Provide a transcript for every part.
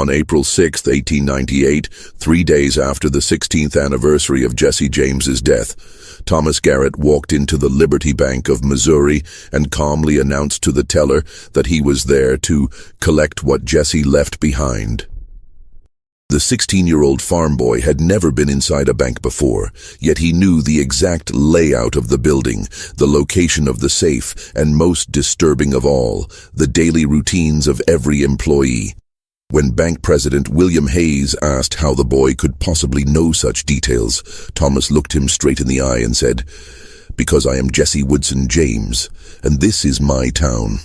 On April 6, 1898, 3 days after the 16th anniversary of Jesse James's death, Thomas Garrett walked into the Liberty Bank of Missouri and calmly announced to the teller that he was there to collect what Jesse left behind. The 16-year-old farm boy had never been inside a bank before, yet he knew the exact layout of the building, the location of the safe, and most disturbing of all, the daily routines of every employee. When Bank President William Hayes asked how the boy could possibly know such details, Thomas looked him straight in the eye and said, "Because I am Jesse Woodson James, and this is my town."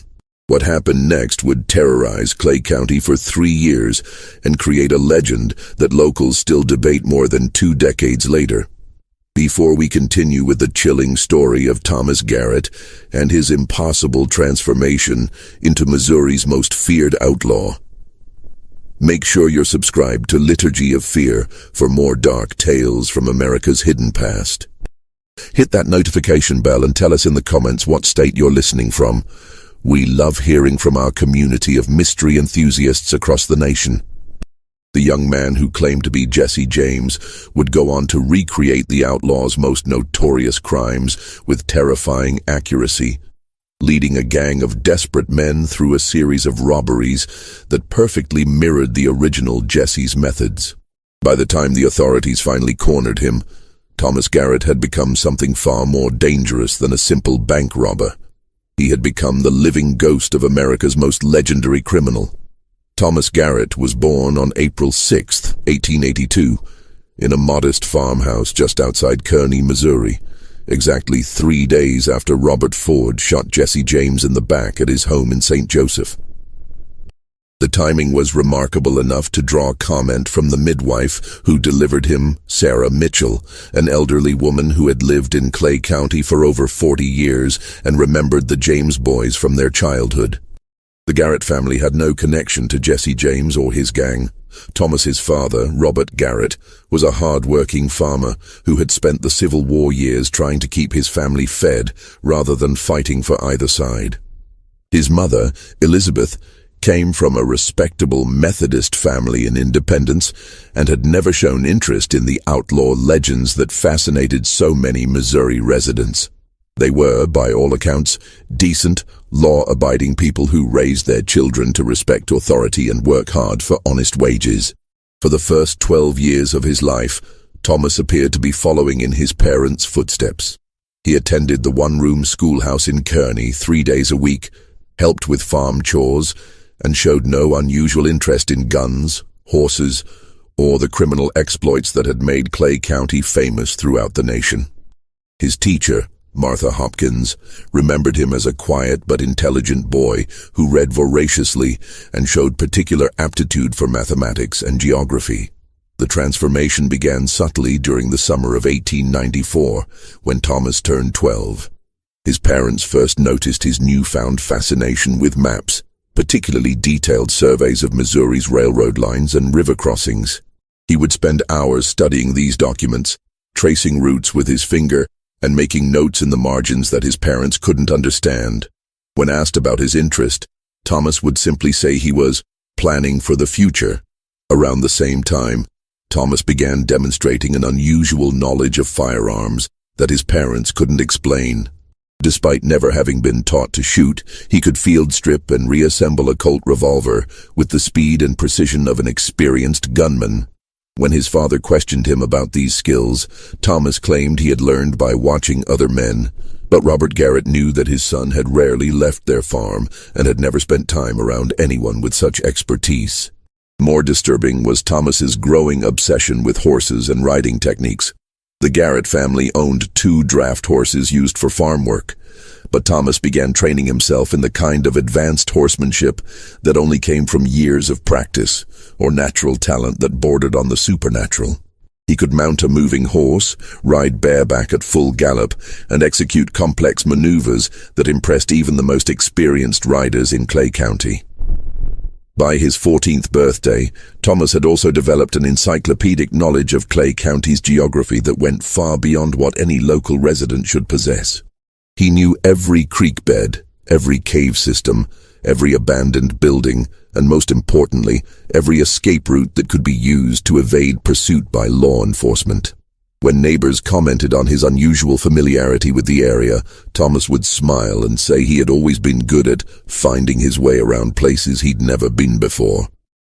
What happened next would terrorize Clay County for 3 years and create a legend that locals still debate more than 2 decades later. Before we continue with the chilling story of Thomas Garrett and his impossible transformation into Missouri's most feared outlaw, make sure you're subscribed to Liturgy of Fear for more dark tales from America's hidden past. Hit that notification bell and tell us in the comments what state you're listening from. We love hearing from our community of mystery enthusiasts across the nation. The young man who claimed to be Jesse James would go on to recreate the outlaw's most notorious crimes with terrifying accuracy, leading a gang of desperate men through a series of robberies that perfectly mirrored the original Jesse's methods. By the time the authorities finally cornered him, Thomas Garrett had become something far more dangerous than a simple bank robber. He had become the living ghost of America's most legendary criminal. Thomas Garrett was born on April 6, 1882, in a modest farmhouse just outside Kearney, Missouri, exactly 3 days after Robert Ford shot Jesse James in the back at his home in St. Joseph. The timing was remarkable enough to draw comment from the midwife who delivered him, Sarah Mitchell, an elderly woman who had lived in Clay County for over 40 years and remembered the James boys from their childhood. The Garrett family had no connection to Jesse James or his gang. Thomas's father, Robert Garrett, was a hard-working farmer who had spent the Civil War years trying to keep his family fed rather than fighting for either side. His mother, Elizabeth, came from a respectable Methodist family in Independence and had never shown interest in the outlaw legends that fascinated so many Missouri residents. They were, by all accounts, decent, law-abiding people who raised their children to respect authority and work hard for honest wages. For the first 12 years of his life, Thomas appeared to be following in his parents' footsteps. He attended the one-room schoolhouse in Kearney 3 days a week, helped with farm chores, and showed no unusual interest in guns, horses, or the criminal exploits that had made Clay County famous throughout the nation. His teacher, Martha Hopkins, remembered him as a quiet but intelligent boy who read voraciously and showed particular aptitude for mathematics and geography. The transformation began subtly during the summer of 1894, when Thomas turned 12. His parents first noticed his newfound fascination with maps, particularly detailed surveys of Missouri's railroad lines and river crossings. He would spend hours studying these documents, tracing routes with his finger, and making notes in the margins that his parents couldn't understand. When asked about his interest, Thomas would simply say he was planning for the future. Around the same time, Thomas began demonstrating an unusual knowledge of firearms that his parents couldn't explain. Despite never having been taught to shoot, he could field strip and reassemble a Colt revolver with the speed and precision of an experienced gunman. When his father questioned him about these skills, Thomas claimed he had learned by watching other men, but Robert Garrett knew that his son had rarely left their farm and had never spent time around anyone with such expertise. More disturbing was Thomas's growing obsession with horses and riding techniques. The Garrett family owned 2 draft horses used for farm work, but Thomas began training himself in the kind of advanced horsemanship that only came from years of practice or natural talent that bordered on the supernatural. He could mount a moving horse, ride bareback at full gallop, and execute complex maneuvers that impressed even the most experienced riders in Clay County. By his 14th birthday, Thomas had also developed an encyclopedic knowledge of Clay County's geography that went far beyond what any local resident should possess. He knew every creek bed, every cave system, every abandoned building, and most importantly, every escape route that could be used to evade pursuit by law enforcement. When neighbors commented on his unusual familiarity with the area, Thomas would smile and say he had always been good at finding his way around places he'd never been before.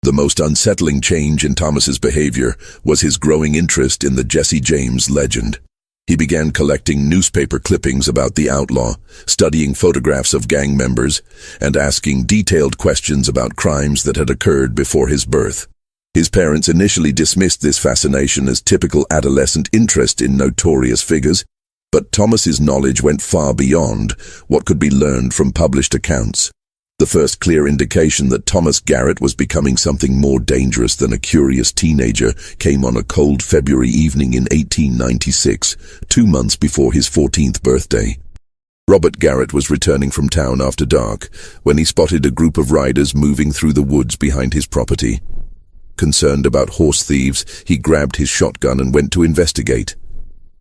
The most unsettling change in Thomas's behavior was his growing interest in the Jesse James legend. He began collecting newspaper clippings about the outlaw, studying photographs of gang members, and asking detailed questions about crimes that had occurred before his birth. His parents initially dismissed this fascination as typical adolescent interest in notorious figures, but Thomas's knowledge went far beyond what could be learned from published accounts. The first clear indication that Thomas Garrett was becoming something more dangerous than a curious teenager came on a cold February evening in 1896, 2 months before his 14th birthday. Robert Garrett was returning from town after dark when he spotted a group of riders moving through the woods behind his property. Concerned about horse thieves, he grabbed his shotgun and went to investigate.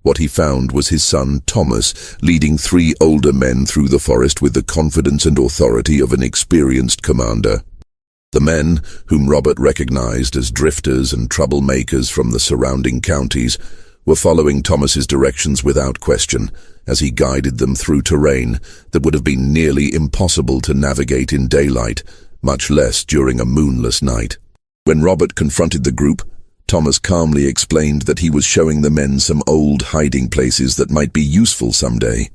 What he found was his son, Thomas, leading 3 older men through the forest with the confidence and authority of an experienced commander. The men, whom Robert recognized as drifters and troublemakers from the surrounding counties, were following Thomas's directions without question, as he guided them through terrain that would have been nearly impossible to navigate in daylight, much less during a moonless night. When Robert confronted the group, Thomas calmly explained that he was showing the men some old hiding places that might be useful someday.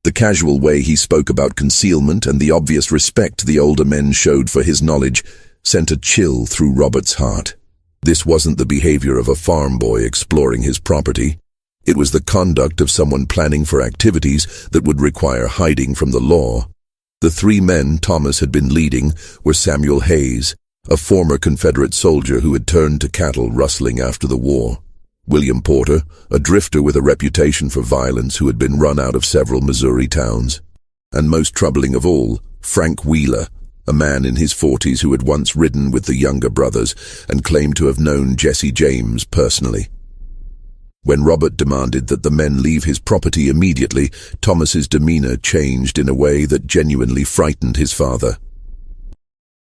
The casual way he spoke about concealment and the obvious respect the older men showed for his knowledge sent a chill through Robert's heart. This wasn't the behavior of a farm boy exploring his property. It was the conduct of someone planning for activities that would require hiding from the law. The 3 men Thomas had been leading were Samuel Hayes, a former Confederate soldier who had turned to cattle rustling after the war; William Porter, a drifter with a reputation for violence who had been run out of several Missouri towns; and most troubling of all, Frank Wheeler, a man in his 40s who had once ridden with the younger brothers and claimed to have known Jesse James personally. When Robert demanded that the men leave his property immediately, Thomas's demeanor changed in a way that genuinely frightened his father.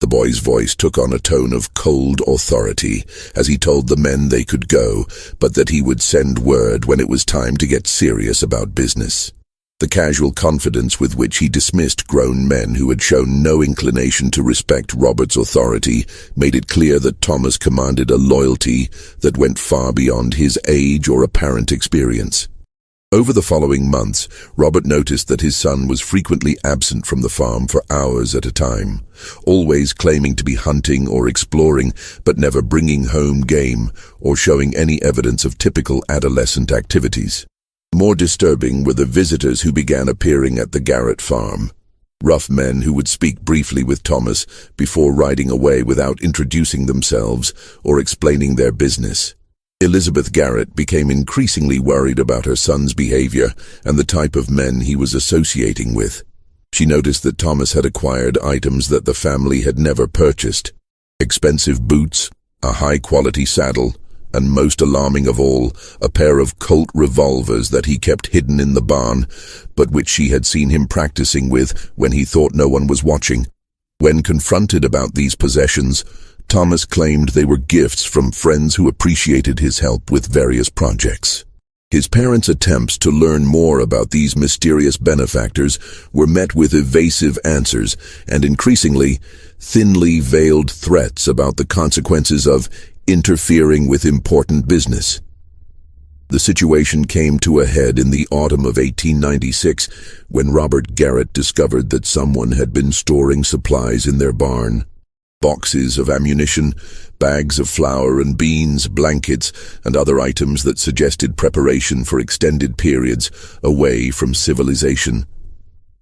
The boy's voice took on a tone of cold authority as he told the men they could go, but that he would send word when it was time to get serious about business. The casual confidence with which he dismissed grown men who had shown no inclination to respect Robert's authority made it clear that Thomas commanded a loyalty that went far beyond his age or apparent experience. Over the following months, Robert noticed that his son was frequently absent from the farm for hours at a time, always claiming to be hunting or exploring, but never bringing home game or showing any evidence of typical adolescent activities. More disturbing were the visitors who began appearing at the Garrett farm. Rough men who would speak briefly with Thomas before riding away without introducing themselves or explaining their business. Elizabeth Garrett became increasingly worried about her son's behavior and the type of men he was associating with. She noticed that Thomas had acquired items that the family had never purchased: expensive boots, a high-quality saddle, and most alarming of all, a pair of Colt revolvers that he kept hidden in the barn, but which she had seen him practicing with when he thought no one was watching. When confronted about these possessions, Thomas claimed they were gifts from friends who appreciated his help with various projects. His parents' attempts to learn more about these mysterious benefactors were met with evasive answers and increasingly thinly veiled threats about the consequences of interfering with important business. The situation came to a head in the autumn of 1896 when Robert Garrett discovered that someone had been storing supplies in their barn. Boxes of ammunition, bags of flour and beans, blankets, and other items that suggested preparation for extended periods away from civilization.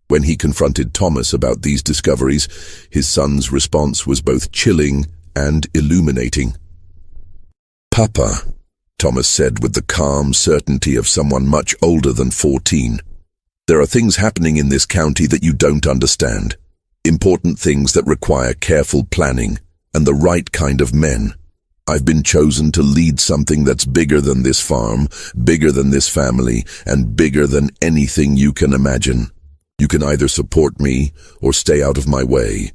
When he confronted Thomas about these discoveries, his son's response was both chilling and illuminating. "Papa," Thomas said with the calm certainty of someone much older than 14, "there are things happening in this county that you don't understand. Important things that require careful planning and the right kind of men. I've been chosen to lead something that's bigger than this farm, bigger than this family, and bigger than anything you can imagine. You can either support me or stay out of my way.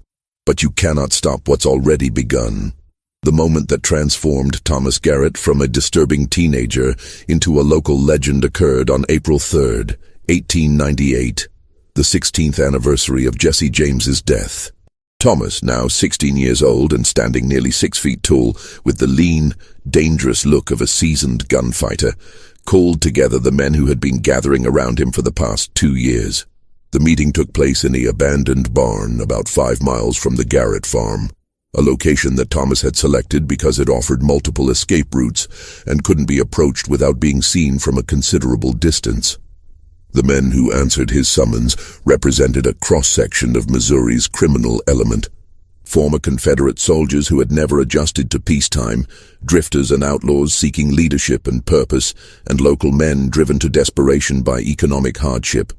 but you cannot stop what's already begun. The moment that transformed Thomas Garrett from a disturbing teenager into a local legend occurred on April 3rd, 1898, the 16th anniversary of Jesse James's death. Thomas, now 16 years old and standing nearly 6 feet tall, with the lean, dangerous look of a seasoned gunfighter, called together the men who had been gathering around him for the past 2 years. The meeting took place in the abandoned barn about 5 miles from the Garrett farm, a location that Thomas had selected because it offered multiple escape routes and couldn't be approached without being seen from a considerable distance. The men who answered his summons represented a cross-section of Missouri's criminal element. Former Confederate soldiers who had never adjusted to peacetime, drifters and outlaws seeking leadership and purpose, and local men driven to desperation by economic hardship.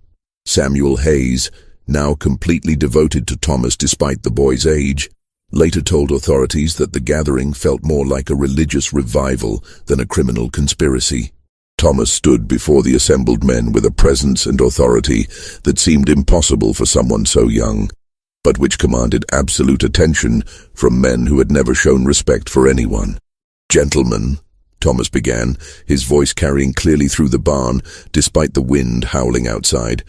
Samuel Hayes, now completely devoted to Thomas despite the boy's age, later told authorities that the gathering felt more like a religious revival than a criminal conspiracy. Thomas stood before the assembled men with a presence and authority that seemed impossible for someone so young, but which commanded absolute attention from men who had never shown respect for anyone. "Gentlemen," Thomas began, his voice carrying clearly through the barn despite the wind howling outside,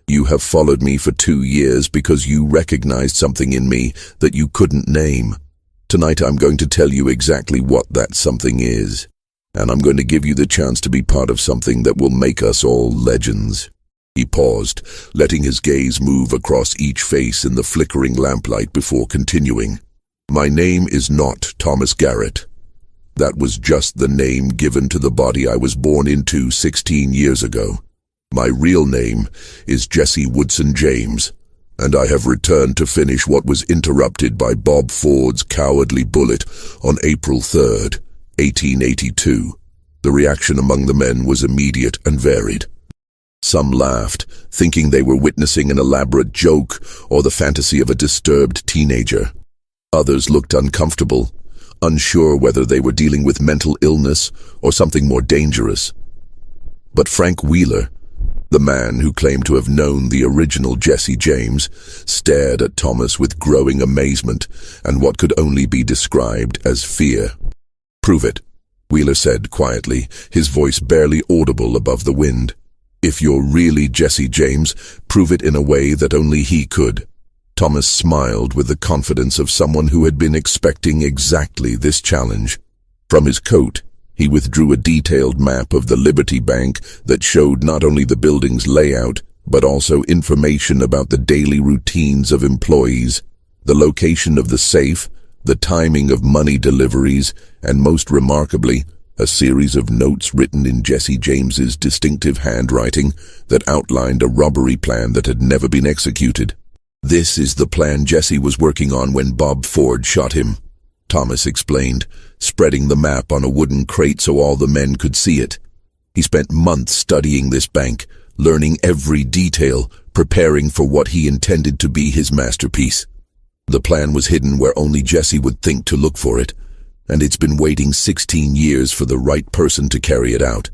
"you have followed me for 2 years because you recognized something in me that you couldn't name. Tonight I'm going to tell you exactly what that something is. And I'm going to give you the chance to be part of something that will make us all legends." He paused, letting his gaze move across each face in the flickering lamplight before continuing. "My name is not Thomas Garrett. That was just the name given to the body I was born into 16 years ago. My real name is Jesse Woodson James, and I have returned to finish what was interrupted by Bob Ford's cowardly bullet on April 3rd, 1882. The reaction among the men was immediate and varied. Some laughed, thinking they were witnessing an elaborate joke or the fantasy of a disturbed teenager. Others looked uncomfortable, unsure whether they were dealing with mental illness or something more dangerous. But Frank Wheeler, the man who claimed to have known the original Jesse James, stared at Thomas with growing amazement and what could only be described as fear. "Prove it," Wheeler said quietly, his voice barely audible above the wind. "If you're really Jesse James, prove it in a way that only he could." Thomas smiled with the confidence of someone who had been expecting exactly this challenge. From his coat, he withdrew a detailed map of the Liberty Bank that showed not only the building's layout, but also information about the daily routines of employees, the location of the safe, the timing of money deliveries, and most remarkably, a series of notes written in Jesse James's distinctive handwriting that outlined a robbery plan that had never been executed. "This is the plan Jesse was working on when Bob Ford shot him," Thomas explained, spreading the map on a wooden crate so all the men could see it. "He spent months studying this bank, learning every detail, preparing for what he intended to be his masterpiece. The plan was hidden where only Jesse would think to look for it, and it's been waiting 16 years for the right person to carry it out."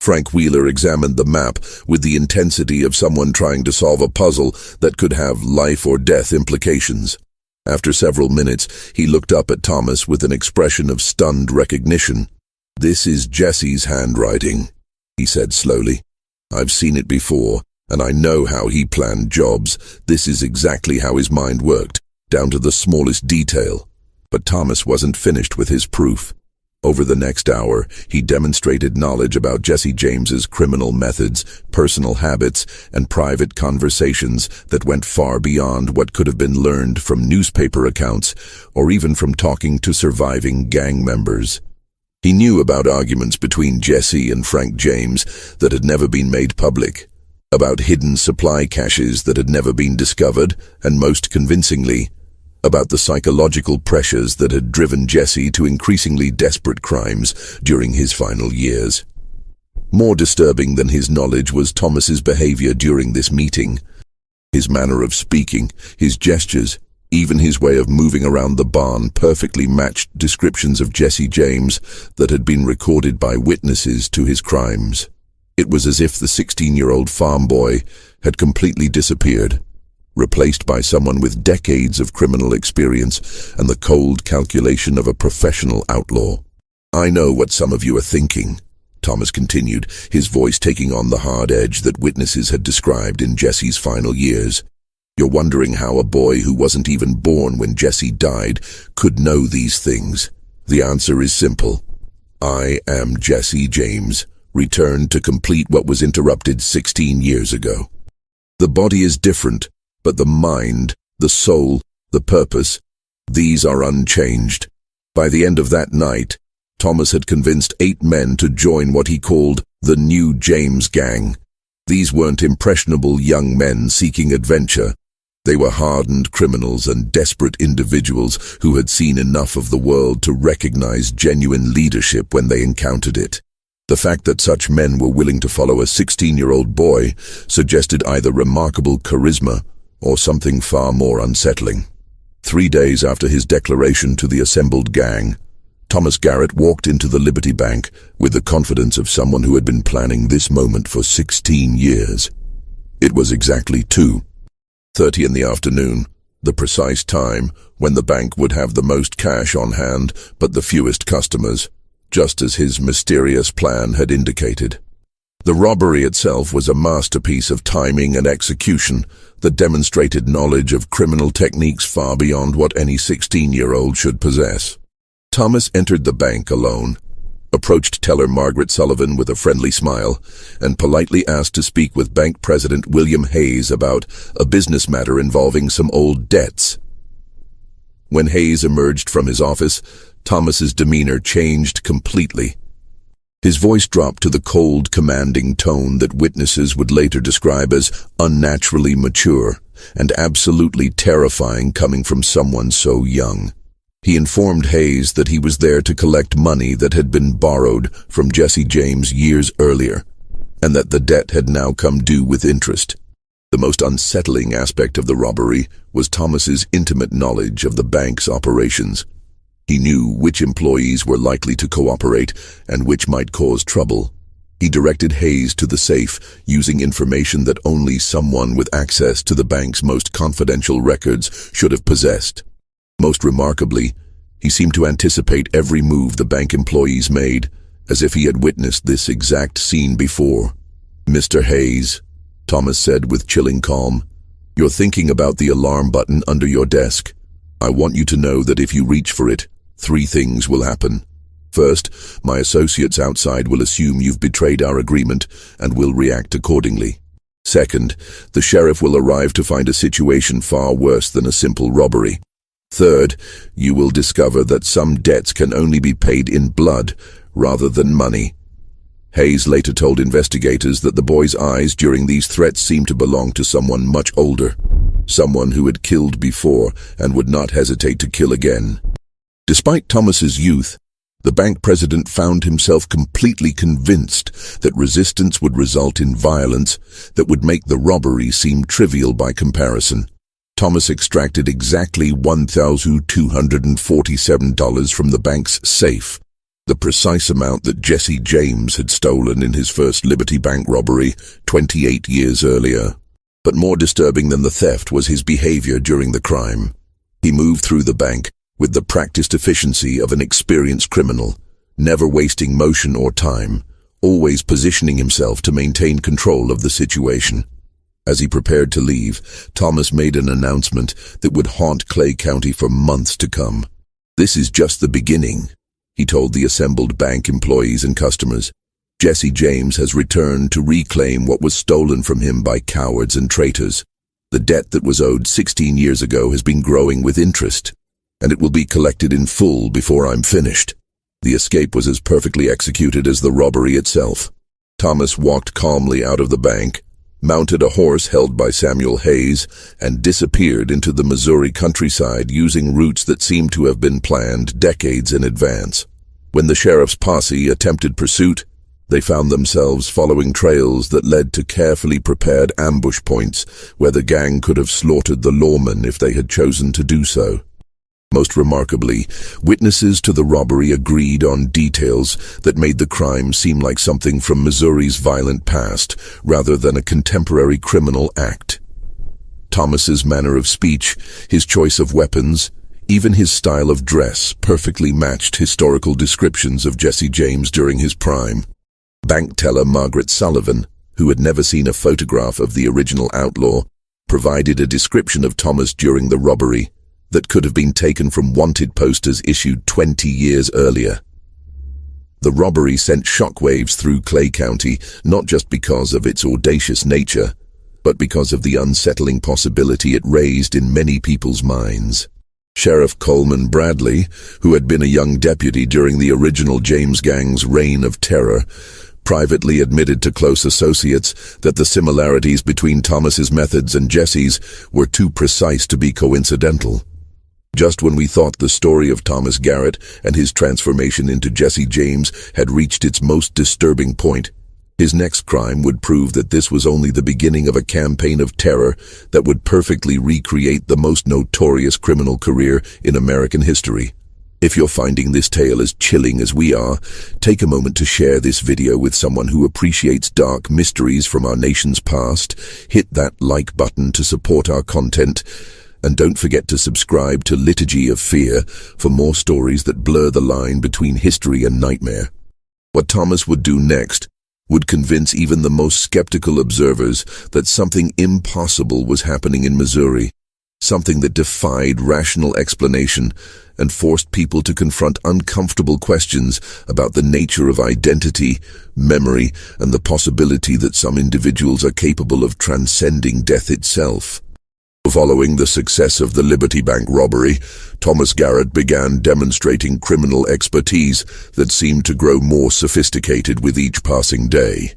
Frank Wheeler examined the map with the intensity of someone trying to solve a puzzle that could have life or death implications. After several minutes, he looked up at Thomas with an expression of stunned recognition. "This is Jesse's handwriting," he said slowly. "I've seen it before, and I know how he planned jobs. This is exactly how his mind worked, down to the smallest detail." But Thomas wasn't finished with his proof. Over the next hour, he demonstrated knowledge about Jesse James's criminal methods, personal habits, and private conversations that went far beyond what could have been learned from newspaper accounts or even from talking to surviving gang members. He knew about arguments between Jesse and Frank James that had never been made public, about hidden supply caches that had never been discovered, and most convincingly, about the psychological pressures that had driven Jesse to increasingly desperate crimes during his final years. More disturbing than his knowledge was Thomas's behavior during this meeting. His manner of speaking, his gestures, even his way of moving around the barn perfectly matched descriptions of Jesse James that had been recorded by witnesses to his crimes. It was as if the 16-year-old farm boy had completely disappeared, replaced by someone with decades of criminal experience and the cold calculation of a professional outlaw. "I know what some of you are thinking," Thomas continued, his voice taking on the hard edge that witnesses had described in Jesse's final years. "You're wondering how a boy who wasn't even born when Jesse died could know these things. The answer is simple. I am Jesse James, returned to complete what was interrupted 16 years ago. The body is different, but the mind, the soul, the purpose, these are unchanged." By the end of that night, Thomas had convinced 8 men to join what he called the New James Gang. These weren't impressionable young men seeking adventure. They were hardened criminals and desperate individuals who had seen enough of the world to recognize genuine leadership when they encountered it. The fact that such men were willing to follow a 16-year-old boy suggested either remarkable charisma or something far more unsettling. 3 days after his declaration to the assembled gang, Thomas Garrett walked into the Liberty Bank with the confidence of someone who had been planning this moment for 16 years. It was exactly 2:30 in the afternoon, the precise time when the bank would have the most cash on hand but the fewest customers, just as his mysterious plan had indicated. The robbery itself was a masterpiece of timing and execution that demonstrated knowledge of criminal techniques far beyond what any 16-year-old should possess. Thomas entered the bank alone, approached teller Margaret Sullivan with a friendly smile, and politely asked to speak with Bank President William Hayes about a business matter involving some old debts. When Hayes emerged from his office, Thomas's demeanor changed completely. His voice dropped to the cold, commanding tone that witnesses would later describe as unnaturally mature and absolutely terrifying coming from someone so young. He informed Hayes that he was there to collect money that had been borrowed from Jesse James years earlier, and that the debt had now come due with interest. The most unsettling aspect of the robbery was Thomas's intimate knowledge of the bank's operations. He knew which employees were likely to cooperate and which might cause trouble. He directed Hayes to the safe, using information that only someone with access to the bank's most confidential records should have possessed. Most remarkably, he seemed to anticipate every move the bank employees made, as if he had witnessed this exact scene before. "Mr. Hayes," Thomas said with chilling calm, "you're thinking about the alarm button under your desk. I want you to know that if you reach for it, 3 things will happen. First, my associates outside will assume you've betrayed our agreement and will react accordingly. Second, the sheriff will arrive to find a situation far worse than a simple robbery. Third, you will discover that some debts can only be paid in blood rather than money." Hayes later told investigators that the boy's eyes during these threats seemed to belong to someone much older, someone who had killed before and would not hesitate to kill again. Despite Thomas's youth, the bank president found himself completely convinced that resistance would result in violence that would make the robbery seem trivial by comparison. Thomas extracted exactly $1,247 from the bank's safe, the precise amount that Jesse James had stolen in his first Liberty Bank robbery 28 years earlier. But more disturbing than the theft was his behavior during the crime. He moved through the bank with the practiced efficiency of an experienced criminal, never wasting motion or time, always positioning himself to maintain control of the situation. As he prepared to leave, Thomas made an announcement that would haunt Clay County for months to come. "This is just the beginning," he told the assembled bank employees and customers. "Jesse James has returned to reclaim what was stolen from him by cowards and traitors. The debt that was owed 16 years ago has been growing with interest, and it will be collected in full before I'm finished." The escape was as perfectly executed as the robbery itself. Thomas walked calmly out of the bank, mounted a horse held by Samuel Hayes, and disappeared into the Missouri countryside using routes that seemed to have been planned decades in advance. When the sheriff's posse attempted pursuit, they found themselves following trails that led to carefully prepared ambush points where the gang could have slaughtered the lawmen if they had chosen to do so. Most remarkably, witnesses to the robbery agreed on details that made the crime seem like something from Missouri's violent past rather than a contemporary criminal act. Thomas's manner of speech, his choice of weapons, even his style of dress perfectly matched historical descriptions of Jesse James during his prime. Bank teller Margaret Sullivan, who had never seen a photograph of the original Outlaw, provided a description of Thomas during the robbery that could have been taken from wanted posters issued 20 years earlier. The robbery sent shockwaves through Clay County, not just because of its audacious nature, but because of the unsettling possibility it raised in many people's minds. Sheriff Coleman Bradley, who had been a young deputy during the original James Gang's reign of terror, privately admitted to close associates that the similarities between Thomas's methods and Jesse's were too precise to be coincidental. Just when we thought the story of Thomas Garrett and his transformation into Jesse James had reached its most disturbing point, his next crime would prove that this was only the beginning of a campaign of terror that would perfectly recreate the most notorious criminal career in American history. If you're finding this tale as chilling as we are, take a moment to share this video with someone who appreciates dark mysteries from our nation's past. Hit that like button to support our content, and don't forget to subscribe to Liturgy of Fear for more stories that blur the line between history and nightmare. What Thomas would do next would convince even the most skeptical observers that something impossible was happening in Missouri, something that defied rational explanation and forced people to confront uncomfortable questions about the nature of identity, memory, and the possibility that some individuals are capable of transcending death itself. Following the success of the Liberty Bank robbery, Thomas Garrett began demonstrating criminal expertise that seemed to grow more sophisticated with each passing day.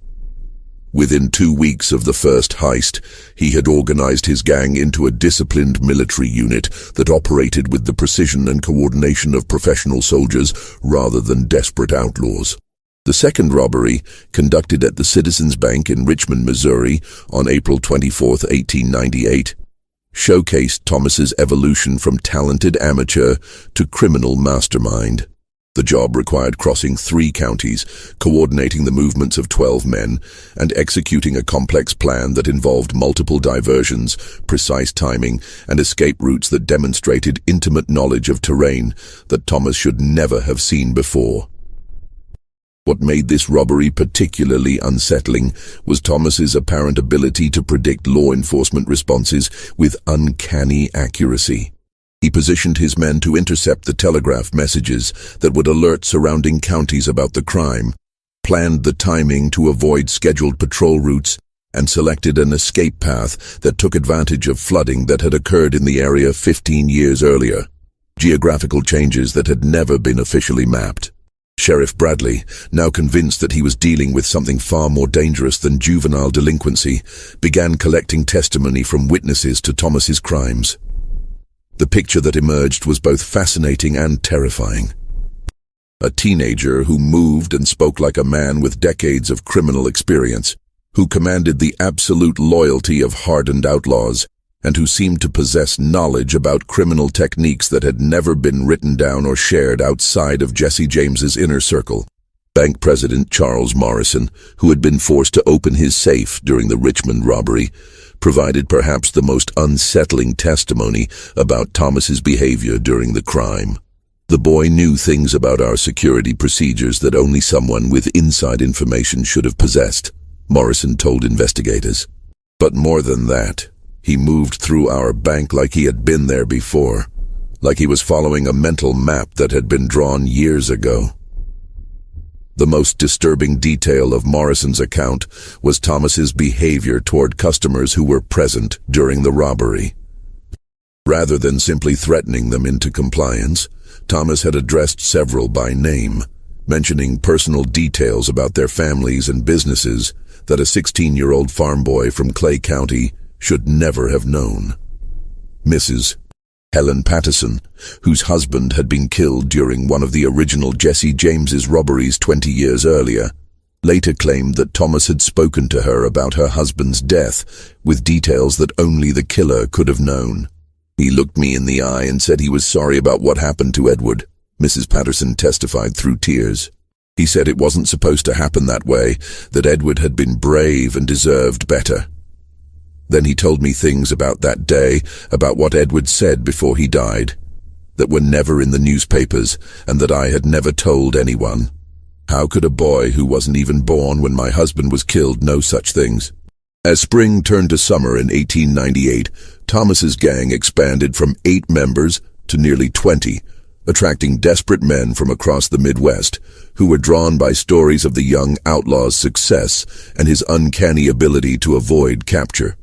Within 2 weeks of the first heist, he had organized his gang into a disciplined military unit that operated with the precision and coordination of professional soldiers rather than desperate outlaws. The second robbery, conducted at the Citizens Bank in Richmond, Missouri, on April 24, 1898, showcased Thomas's evolution from talented amateur to criminal mastermind. The job required crossing 3 counties, coordinating the movements of 12 men, and executing a complex plan that involved multiple diversions, precise timing, and escape routes that demonstrated intimate knowledge of terrain that Thomas should never have seen before. What made this robbery particularly unsettling was Thomas's apparent ability to predict law enforcement responses with uncanny accuracy. He positioned his men to intercept the telegraph messages that would alert surrounding counties about the crime, planned the timing to avoid scheduled patrol routes, and selected an escape path that took advantage of flooding that had occurred in the area 15 years earlier, geographical changes that had never been officially mapped. Sheriff Bradley, now convinced that he was dealing with something far more dangerous than juvenile delinquency, began collecting testimony from witnesses to Thomas's crimes. The picture that emerged was both fascinating and terrifying. A teenager who moved and spoke like a man with decades of criminal experience, who commanded the absolute loyalty of hardened outlaws, and who seemed to possess knowledge about criminal techniques that had never been written down or shared outside of Jesse James's inner circle. Bank President Charles Morrison, who had been forced to open his safe during the Richmond robbery, provided perhaps the most unsettling testimony about Thomas's behavior during the crime. The boy knew things about our security procedures that only someone with inside information should have possessed, Morrison told investigators. But more than that, he moved through our bank like he had been there before, like he was following a mental map that had been drawn years ago. The most disturbing detail of Morrison's account was Thomas's behavior toward customers who were present during the robbery. Rather than simply threatening them into compliance, Thomas had addressed several by name, mentioning personal details about their families and businesses that a 16-year-old farm boy from Clay County should never have known. Mrs. Helen Patterson, whose husband had been killed during one of the original Jesse James's robberies 20 years earlier, later claimed that Thomas had spoken to her about her husband's death with details that only the killer could have known. "He looked me in the eye and said he was sorry about what happened to Edward," Mrs. Patterson testified through tears. "He said it wasn't supposed to happen that way, that Edward had been brave and deserved better." Then he told me things about that day, about what Edward said before he died, that were never in the newspapers and that I had never told anyone. How could a boy who wasn't even born when my husband was killed know such things? As spring turned to summer in 1898, Thomas's gang expanded from 8 members to nearly 20, attracting desperate men from across the Midwest who were drawn by stories of the young outlaw's success and his uncanny ability to avoid capture.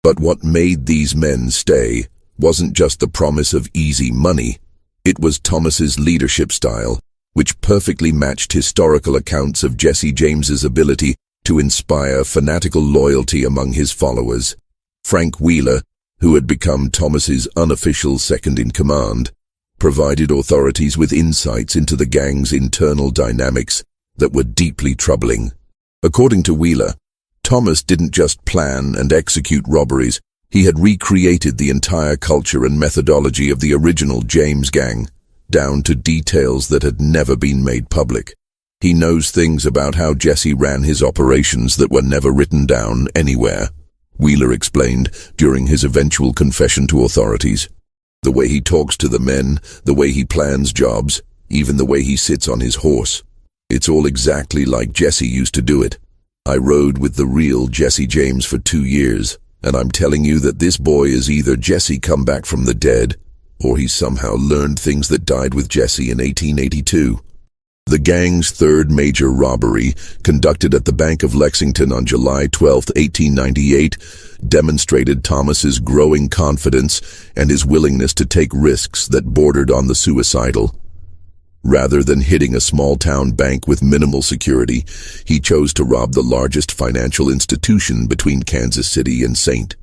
But what made these men stay wasn't just the promise of easy money. It was Thomas's leadership style, which perfectly matched historical accounts of Jesse James's ability to inspire fanatical loyalty among his followers. Frank Wheeler, who had become Thomas's unofficial second-in-command, provided authorities with insights into the gang's internal dynamics that were deeply troubling. According to Wheeler, Thomas didn't just plan and execute robberies, he had recreated the entire culture and methodology of the original James gang, down to details that had never been made public. He knows things about how Jesse ran his operations that were never written down anywhere, Wheeler explained during his eventual confession to authorities. The way he talks to the men, the way he plans jobs, even the way he sits on his horse. It's all exactly like Jesse used to do it. I rode with the real Jesse James for 2 years, and I'm telling you that this boy is either Jesse come back from the dead, or he somehow learned things that died with Jesse in 1882. The gang's third major robbery, conducted at the Bank of Lexington on July 12, 1898, demonstrated Thomas's growing confidence and his willingness to take risks that bordered on the suicidal. Rather than hitting a small-town bank with minimal security, he chose to rob the largest financial institution between Kansas City and St.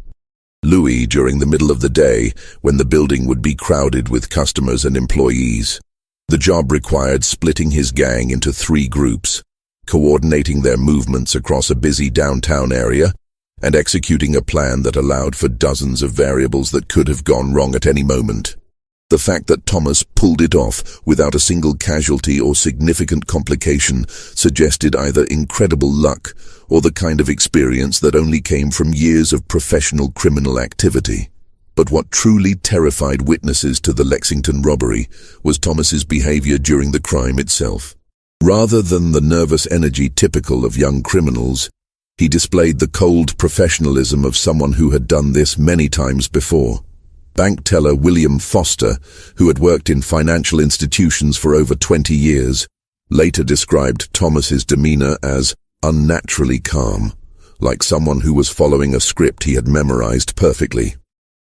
Louis during the middle of the day, when the building would be crowded with customers and employees. The job required splitting his gang into 3 groups, coordinating their movements across a busy downtown area, and executing a plan that allowed for dozens of variables that could have gone wrong at any moment. The fact that Thomas pulled it off without a single casualty or significant complication suggested either incredible luck or the kind of experience that only came from years of professional criminal activity. But what truly terrified witnesses to the Lexington robbery was Thomas's behavior during the crime itself. Rather than the nervous energy typical of young criminals, he displayed the cold professionalism of someone who had done this many times before. Bank teller William Foster, who had worked in financial institutions for over 20 years, later described Thomas's demeanor as unnaturally calm, like someone who was following a script he had memorized perfectly.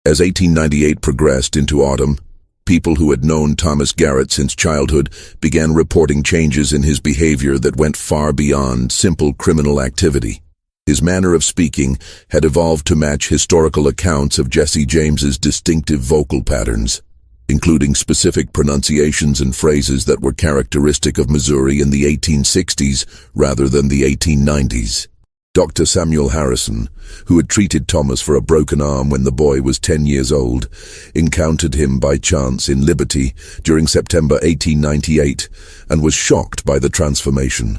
As 1898 progressed into autumn, people who had known Thomas Garrett since childhood began reporting changes in his behavior that went far beyond simple criminal activity. His manner of speaking had evolved to match historical accounts of Jesse James's distinctive vocal patterns, including specific pronunciations and phrases that were characteristic of Missouri in the 1860s rather than the 1890s. Dr. Samuel Harrison, who had treated Thomas for a broken arm when the boy was 10 years old, encountered him by chance in Liberty during September 1898 and was shocked by the transformation.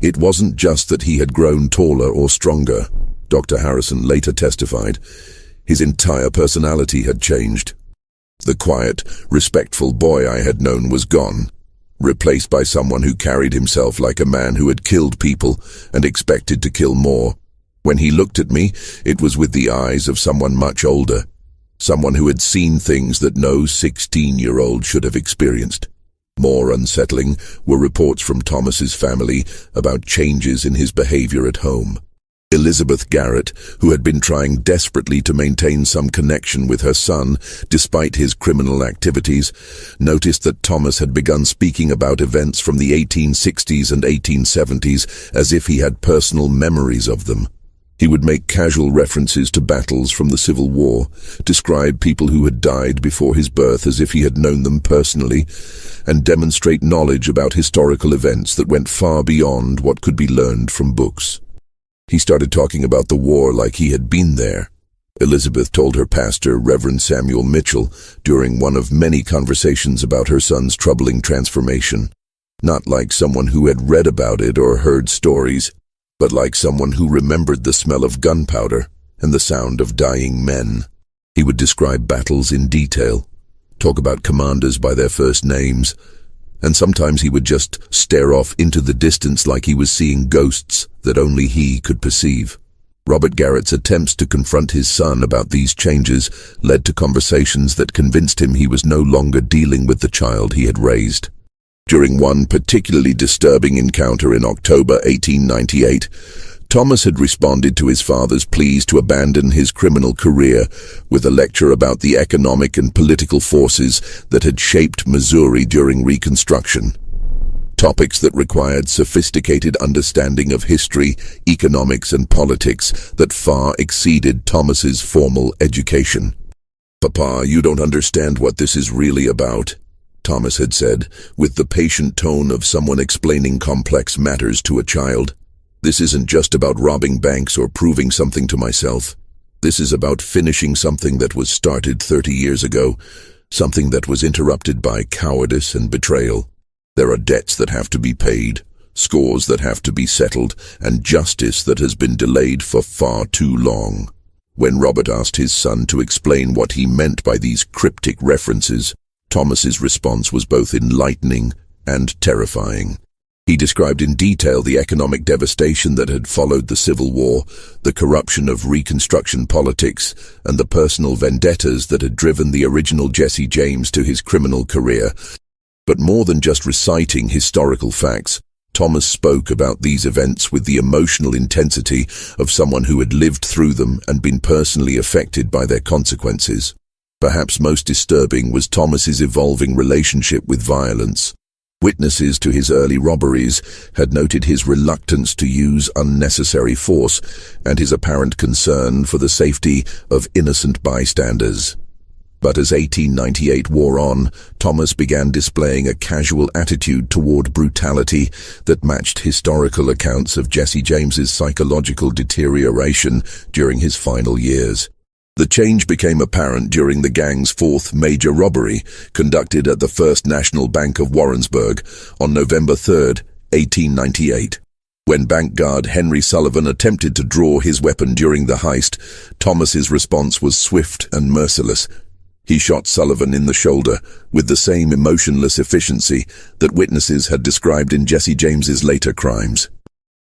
It wasn't just that he had grown taller or stronger, Dr. Harrison later testified. His entire personality had changed. The quiet, respectful boy I had known was gone, replaced by someone who carried himself like a man who had killed people and expected to kill more. When he looked at me, it was with the eyes of someone much older, someone who had seen things that no 16-year-old should have experienced. More unsettling were reports from Thomas's family about changes in his behavior at home. Elizabeth Garrett, who had been trying desperately to maintain some connection with her son despite his criminal activities, noticed that Thomas had begun speaking about events from the 1860s and 1870s as if he had personal memories of them. He would make casual references to battles from the Civil War, describe people who had died before his birth as if he had known them personally, and demonstrate knowledge about historical events that went far beyond what could be learned from books. He started talking about the war like he had been there. Elizabeth told her pastor, Reverend Samuel Mitchell, during one of many conversations about her son's troubling transformation, not like someone who had read about it or heard stories, but like someone who remembered the smell of gunpowder and the sound of dying men. He would describe battles in detail, talk about commanders by their first names, and sometimes he would just stare off into the distance like he was seeing ghosts that only he could perceive. Robert Garrett's attempts to confront his son about these changes led to conversations that convinced him he was no longer dealing with the child he had raised. During one particularly disturbing encounter in October 1898, Thomas had responded to his father's pleas to abandon his criminal career with a lecture about the economic and political forces that had shaped Missouri during Reconstruction. Topics that required sophisticated understanding of history, economics, and politics that far exceeded Thomas's formal education. "Papa, you don't understand what this is really about," Thomas had said, with the patient tone of someone explaining complex matters to a child. "This isn't just about robbing banks or proving something to myself. This is about finishing something that was started 30 years ago, something that was interrupted by cowardice and betrayal. There are debts that have to be paid, scores that have to be settled, and justice that has been delayed for far too long." When Robert asked his son to explain what he meant by these cryptic references, Thomas's response was both enlightening and terrifying. He described in detail the economic devastation that had followed the Civil War, the corruption of Reconstruction politics, and the personal vendettas that had driven the original Jesse James to his criminal career. But more than just reciting historical facts, Thomas spoke about these events with the emotional intensity of someone who had lived through them and been personally affected by their consequences. Perhaps most disturbing was Thomas's evolving relationship with violence. Witnesses to his early robberies had noted his reluctance to use unnecessary force and his apparent concern for the safety of innocent bystanders. But as 1898 wore on, Thomas began displaying a casual attitude toward brutality that matched historical accounts of Jesse James's psychological deterioration during his final years. The change became apparent during the gang's fourth major robbery, conducted at the First National Bank of Warrensburg on November 3, 1898. When bank guard Henry Sullivan attempted to draw his weapon during the heist, Thomas's response was swift and merciless. He shot Sullivan in the shoulder with the same emotionless efficiency that witnesses had described in Jesse James's later crimes.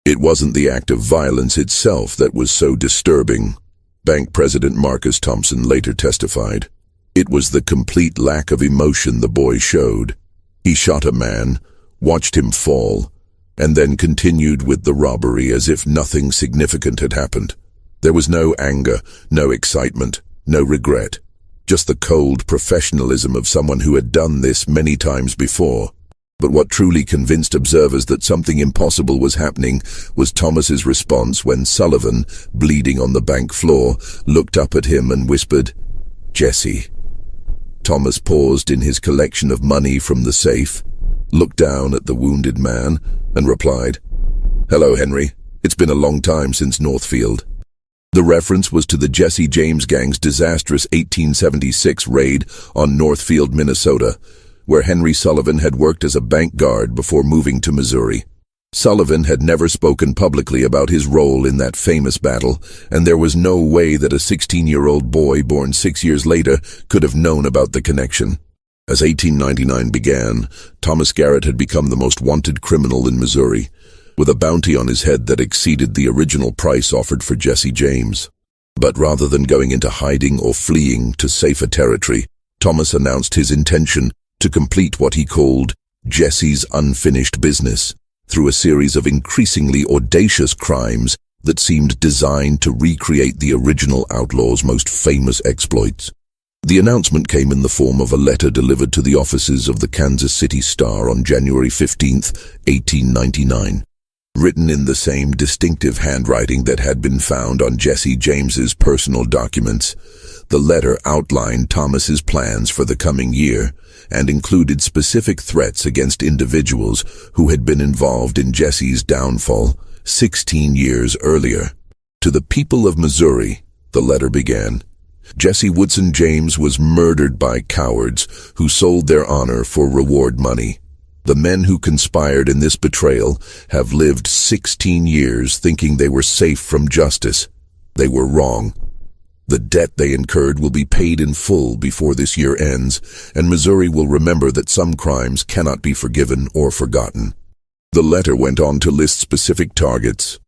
It wasn't the act of violence itself that was so disturbing. Bank President Marcus Thompson later testified. It was the complete lack of emotion the boy showed. He shot a man, watched him fall, and then continued with the robbery as if nothing significant had happened. There was no anger, no excitement, no regret. Just the cold professionalism of someone who had done this many times before. But what truly convinced observers that something impossible was happening was Thomas's response when Sullivan, bleeding on the bank floor, looked up at him and whispered, "Jesse." Thomas paused in his collection of money from the safe, looked down at the wounded man, and replied, "Hello, Henry. It's been a long time since Northfield." The reference was to the Jesse James gang's disastrous 1876 raid on Northfield, Minnesota, where Henry Sullivan had worked as a bank guard before moving to Missouri. Sullivan had never spoken publicly about his role in that famous battle, and there was no way that a 16-year-old boy born 6 years later could have known about the connection. As 1899 began, Thomas Garrett had become the most wanted criminal in Missouri, with a bounty on his head that exceeded the original price offered for Jesse James. But rather than going into hiding or fleeing to safer territory, Thomas announced his intention to complete what he called Jesse's unfinished business through a series of increasingly audacious crimes that seemed designed to recreate the original Outlaw's most famous exploits. The announcement came in the form of a letter delivered to the offices of the Kansas City Star on January 15, 1899. Written in the same distinctive handwriting that had been found on Jesse James's personal documents, the letter outlined Thomas's plans for the coming year and included specific threats against individuals who had been involved in Jesse's downfall 16 years earlier. To the people of Missouri, the letter began, Jesse Woodson James was murdered by cowards who sold their honor for reward money. The men who conspired in this betrayal have lived 16 years thinking they were safe from justice. They were wrong. The debt they incurred will be paid in full before this year ends, and Missouri will remember that some crimes cannot be forgiven or forgotten. The letter went on to list specific targets.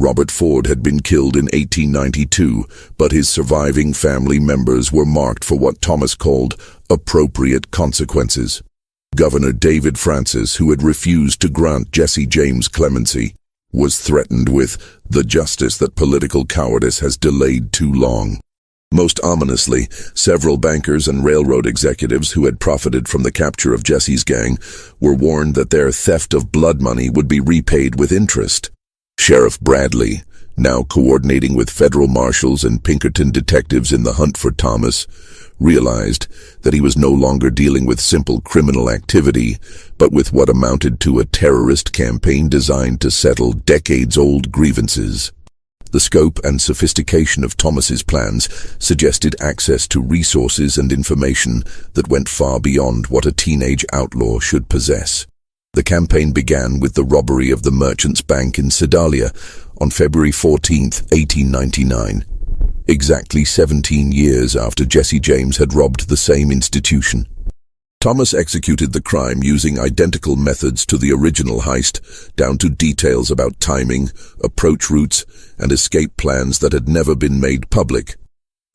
Robert Ford had been killed in 1892, but his surviving family members were marked for what Thomas called appropriate consequences. Governor David Francis, who had refused to grant Jesse James clemency, was threatened with the justice that political cowardice has delayed too long. Most ominously, several bankers and railroad executives who had profited from the capture of Jesse's gang were warned that their theft of blood money would be repaid with interest. Sheriff Bradley, now coordinating with federal marshals and Pinkerton detectives in the hunt for Thomas, realized that he was no longer dealing with simple criminal activity, but with what amounted to a terrorist campaign designed to settle decades-old grievances. The scope and sophistication of Thomas's plans suggested access to resources and information that went far beyond what a teenage outlaw should possess. The campaign began with the robbery of the Merchants' Bank in Sedalia on February 14, 1899. Exactly 17 years after Jesse James had robbed the same institution. Thomas executed the crime using identical methods to the original heist, down to details about timing, approach routes, and escape plans that had never been made public.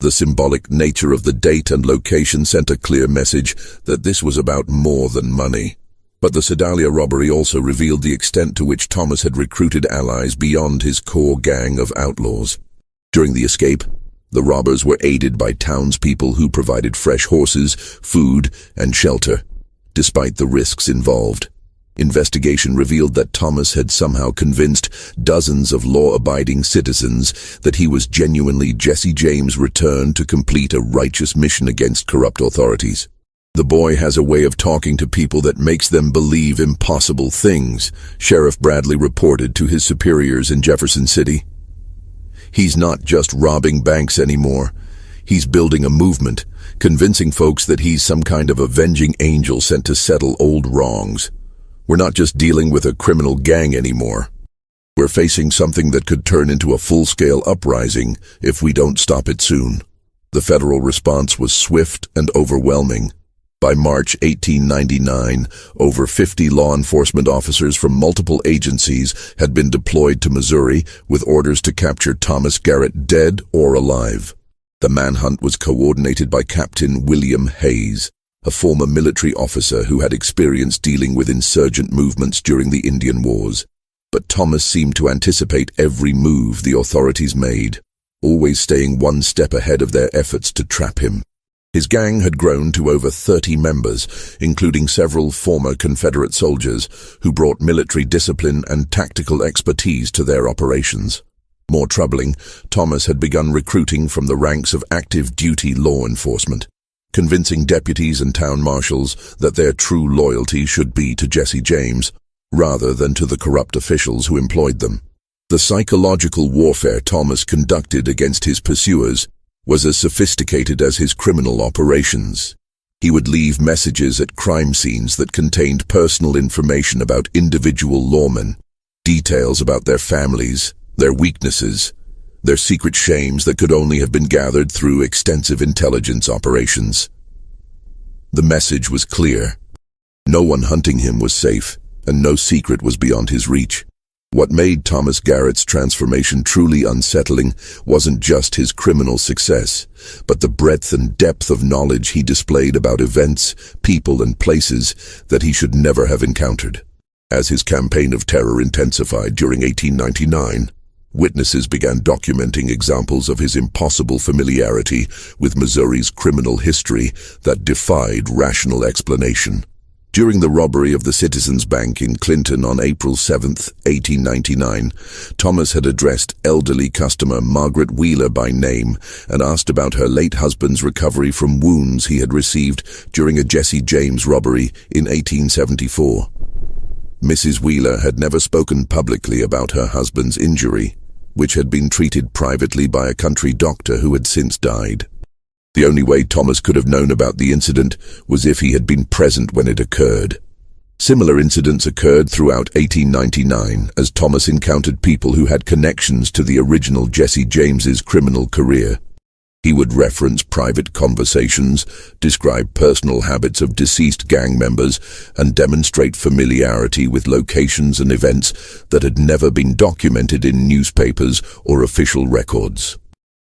The symbolic nature of the date and location sent a clear message that this was about more than money. But the Sedalia robbery also revealed the extent to which Thomas had recruited allies beyond his core gang of outlaws. During the escape, the robbers were aided by townspeople who provided fresh horses, food, and shelter, despite the risks involved. Investigation revealed that Thomas had somehow convinced dozens of law-abiding citizens that he was genuinely Jesse James' return to complete a righteous mission against corrupt authorities. The boy has a way of talking to people that makes them believe impossible things, Sheriff Bradley reported to his superiors in Jefferson City. He's not just robbing banks anymore. He's building a movement, convincing folks that he's some kind of avenging angel sent to settle old wrongs. We're not just dealing with a criminal gang anymore. We're facing something that could turn into a full-scale uprising if we don't stop it soon. The federal response was swift and overwhelming. By March 1899, over 50 law enforcement officers from multiple agencies had been deployed to Missouri with orders to capture Thomas Garrett dead or alive. The manhunt was coordinated by Captain William Hayes, a former military officer who had experience dealing with insurgent movements during the Indian Wars. But Thomas seemed to anticipate every move the authorities made, always staying one step ahead of their efforts to trap him. His gang had grown to over 30 members, including several former Confederate soldiers who brought military discipline and tactical expertise to their operations. More troubling, Thomas had begun recruiting from the ranks of active duty law enforcement, convincing deputies and town marshals that their true loyalty should be to Jesse James, rather than to the corrupt officials who employed them. The psychological warfare Thomas conducted against his pursuers was as sophisticated as his criminal operations. He would leave messages at crime scenes that contained personal information about individual lawmen, details about their families, their weaknesses, their secret shames that could only have been gathered through extensive intelligence operations. The message was clear. No one hunting him was safe, and no secret was beyond his reach. What made Thomas Garrett's transformation truly unsettling wasn't just his criminal success, but the breadth and depth of knowledge he displayed about events, people, and places that he should never have encountered. As his campaign of terror intensified during 1899, witnesses began documenting examples of his impossible familiarity with Missouri's criminal history that defied rational explanation. During the robbery of the Citizens Bank in Clinton on April 7, 1899, Thomas had addressed elderly customer Margaret Wheeler by name and asked about her late husband's recovery from wounds he had received during a Jesse James robbery in 1874. Mrs. Wheeler had never spoken publicly about her husband's injury, which had been treated privately by a country doctor who had since died. The only way Thomas could have known about the incident was if he had been present when it occurred. Similar incidents occurred throughout 1899 as Thomas encountered people who had connections to the original Jesse James's criminal career. He would reference private conversations, describe personal habits of deceased gang members, and demonstrate familiarity with locations and events that had never been documented in newspapers or official records.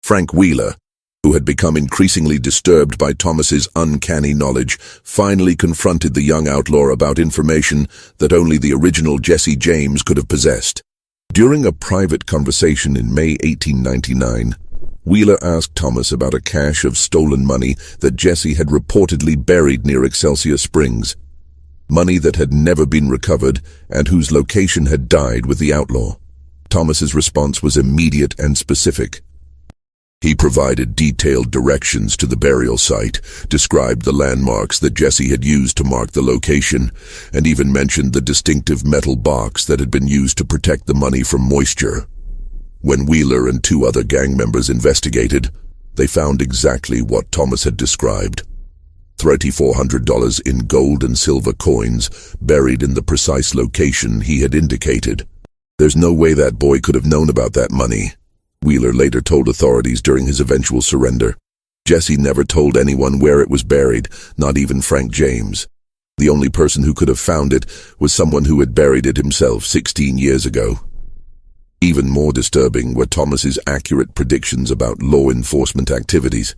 Frank Wheeler, who had become increasingly disturbed by Thomas's uncanny knowledge, finally confronted the young outlaw about information that only the original Jesse James could have possessed. During a private conversation in May 1899, Wheeler asked Thomas about a cache of stolen money that Jesse had reportedly buried near Excelsior Springs. Money that had never been recovered and whose location had died with the outlaw. Thomas's response was immediate and specific. He provided detailed directions to the burial site, described the landmarks that Jesse had used to mark the location, and even mentioned the distinctive metal box that had been used to protect the money from moisture. When Wheeler and two other gang members investigated, they found exactly what Thomas had described. $3,400 in gold and silver coins buried in the precise location he had indicated. There's no way that boy could have known about that money, Wheeler later told authorities during his eventual surrender. Jesse never told anyone where it was buried, not even Frank James. The only person who could have found it was someone who had buried it himself 16 years ago. Even more disturbing were Thomas's accurate predictions about law enforcement activities.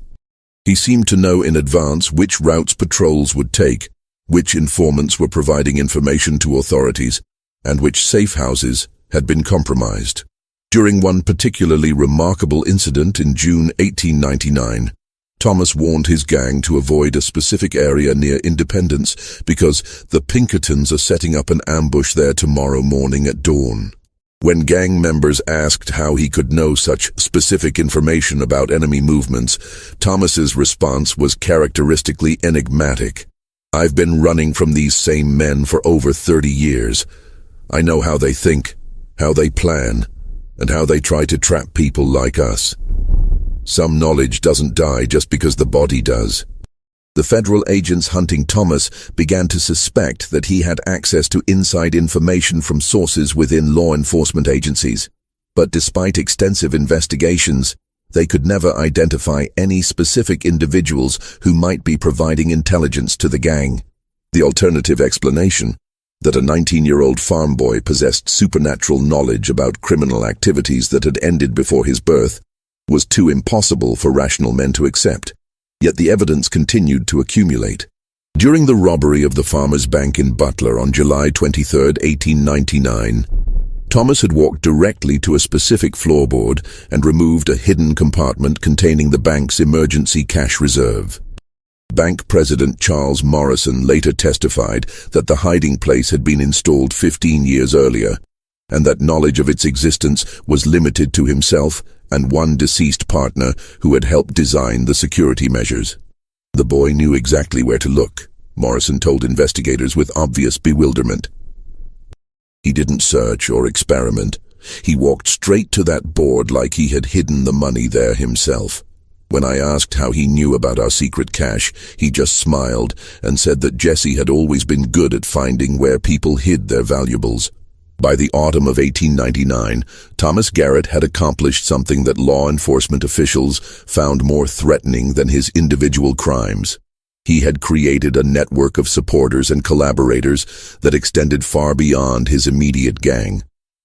He seemed to know in advance which routes patrols would take, which informants were providing information to authorities, and which safe houses had been compromised. During one particularly remarkable incident in June 1899, Thomas warned his gang to avoid a specific area near Independence because the Pinkertons are setting up an ambush there tomorrow morning at dawn. When gang members asked how he could know such specific information about enemy movements, Thomas's response was characteristically enigmatic. "I've been running from these same men for over 30 years. I know how they think, how they plan, and how they try to trap people like us. Some knowledge doesn't die just because the body does." The federal agents hunting Thomas began to suspect that he had access to inside information from sources within law enforcement agencies. But despite extensive investigations, they could never identify any specific individuals who might be providing intelligence to the gang. The alternative explanation, that a 19-year-old farm boy possessed supernatural knowledge about criminal activities that had ended before his birth, was too impossible for rational men to accept. Yet the evidence continued to accumulate. During the robbery of the Farmers' Bank in Butler on July 23, 1899, Thomas had walked directly to a specific floorboard and removed a hidden compartment containing the bank's emergency cash reserve. Bank President Charles Morrison later testified that the hiding place had been installed 15 years earlier, and that knowledge of its existence was limited to himself and one deceased partner who had helped design the security measures. The boy knew exactly where to look, Morrison told investigators with obvious bewilderment. He didn't search or experiment. He walked straight to that board like he had hidden the money there himself. When I asked how he knew about our secret cache, he just smiled and said that Jesse had always been good at finding where people hid their valuables. By the autumn of 1899, Thomas Garrett had accomplished something that law enforcement officials found more threatening than his individual crimes. He had created a network of supporters and collaborators that extended far beyond his immediate gang.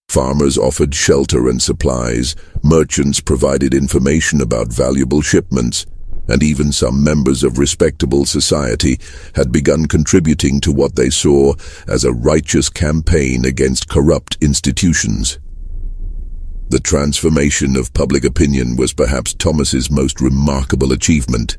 Farmers offered shelter and supplies, merchants provided information about valuable shipments, and even some members of respectable society had begun contributing to what they saw as a righteous campaign against corrupt institutions. The transformation of public opinion was perhaps Thomas's most remarkable achievement.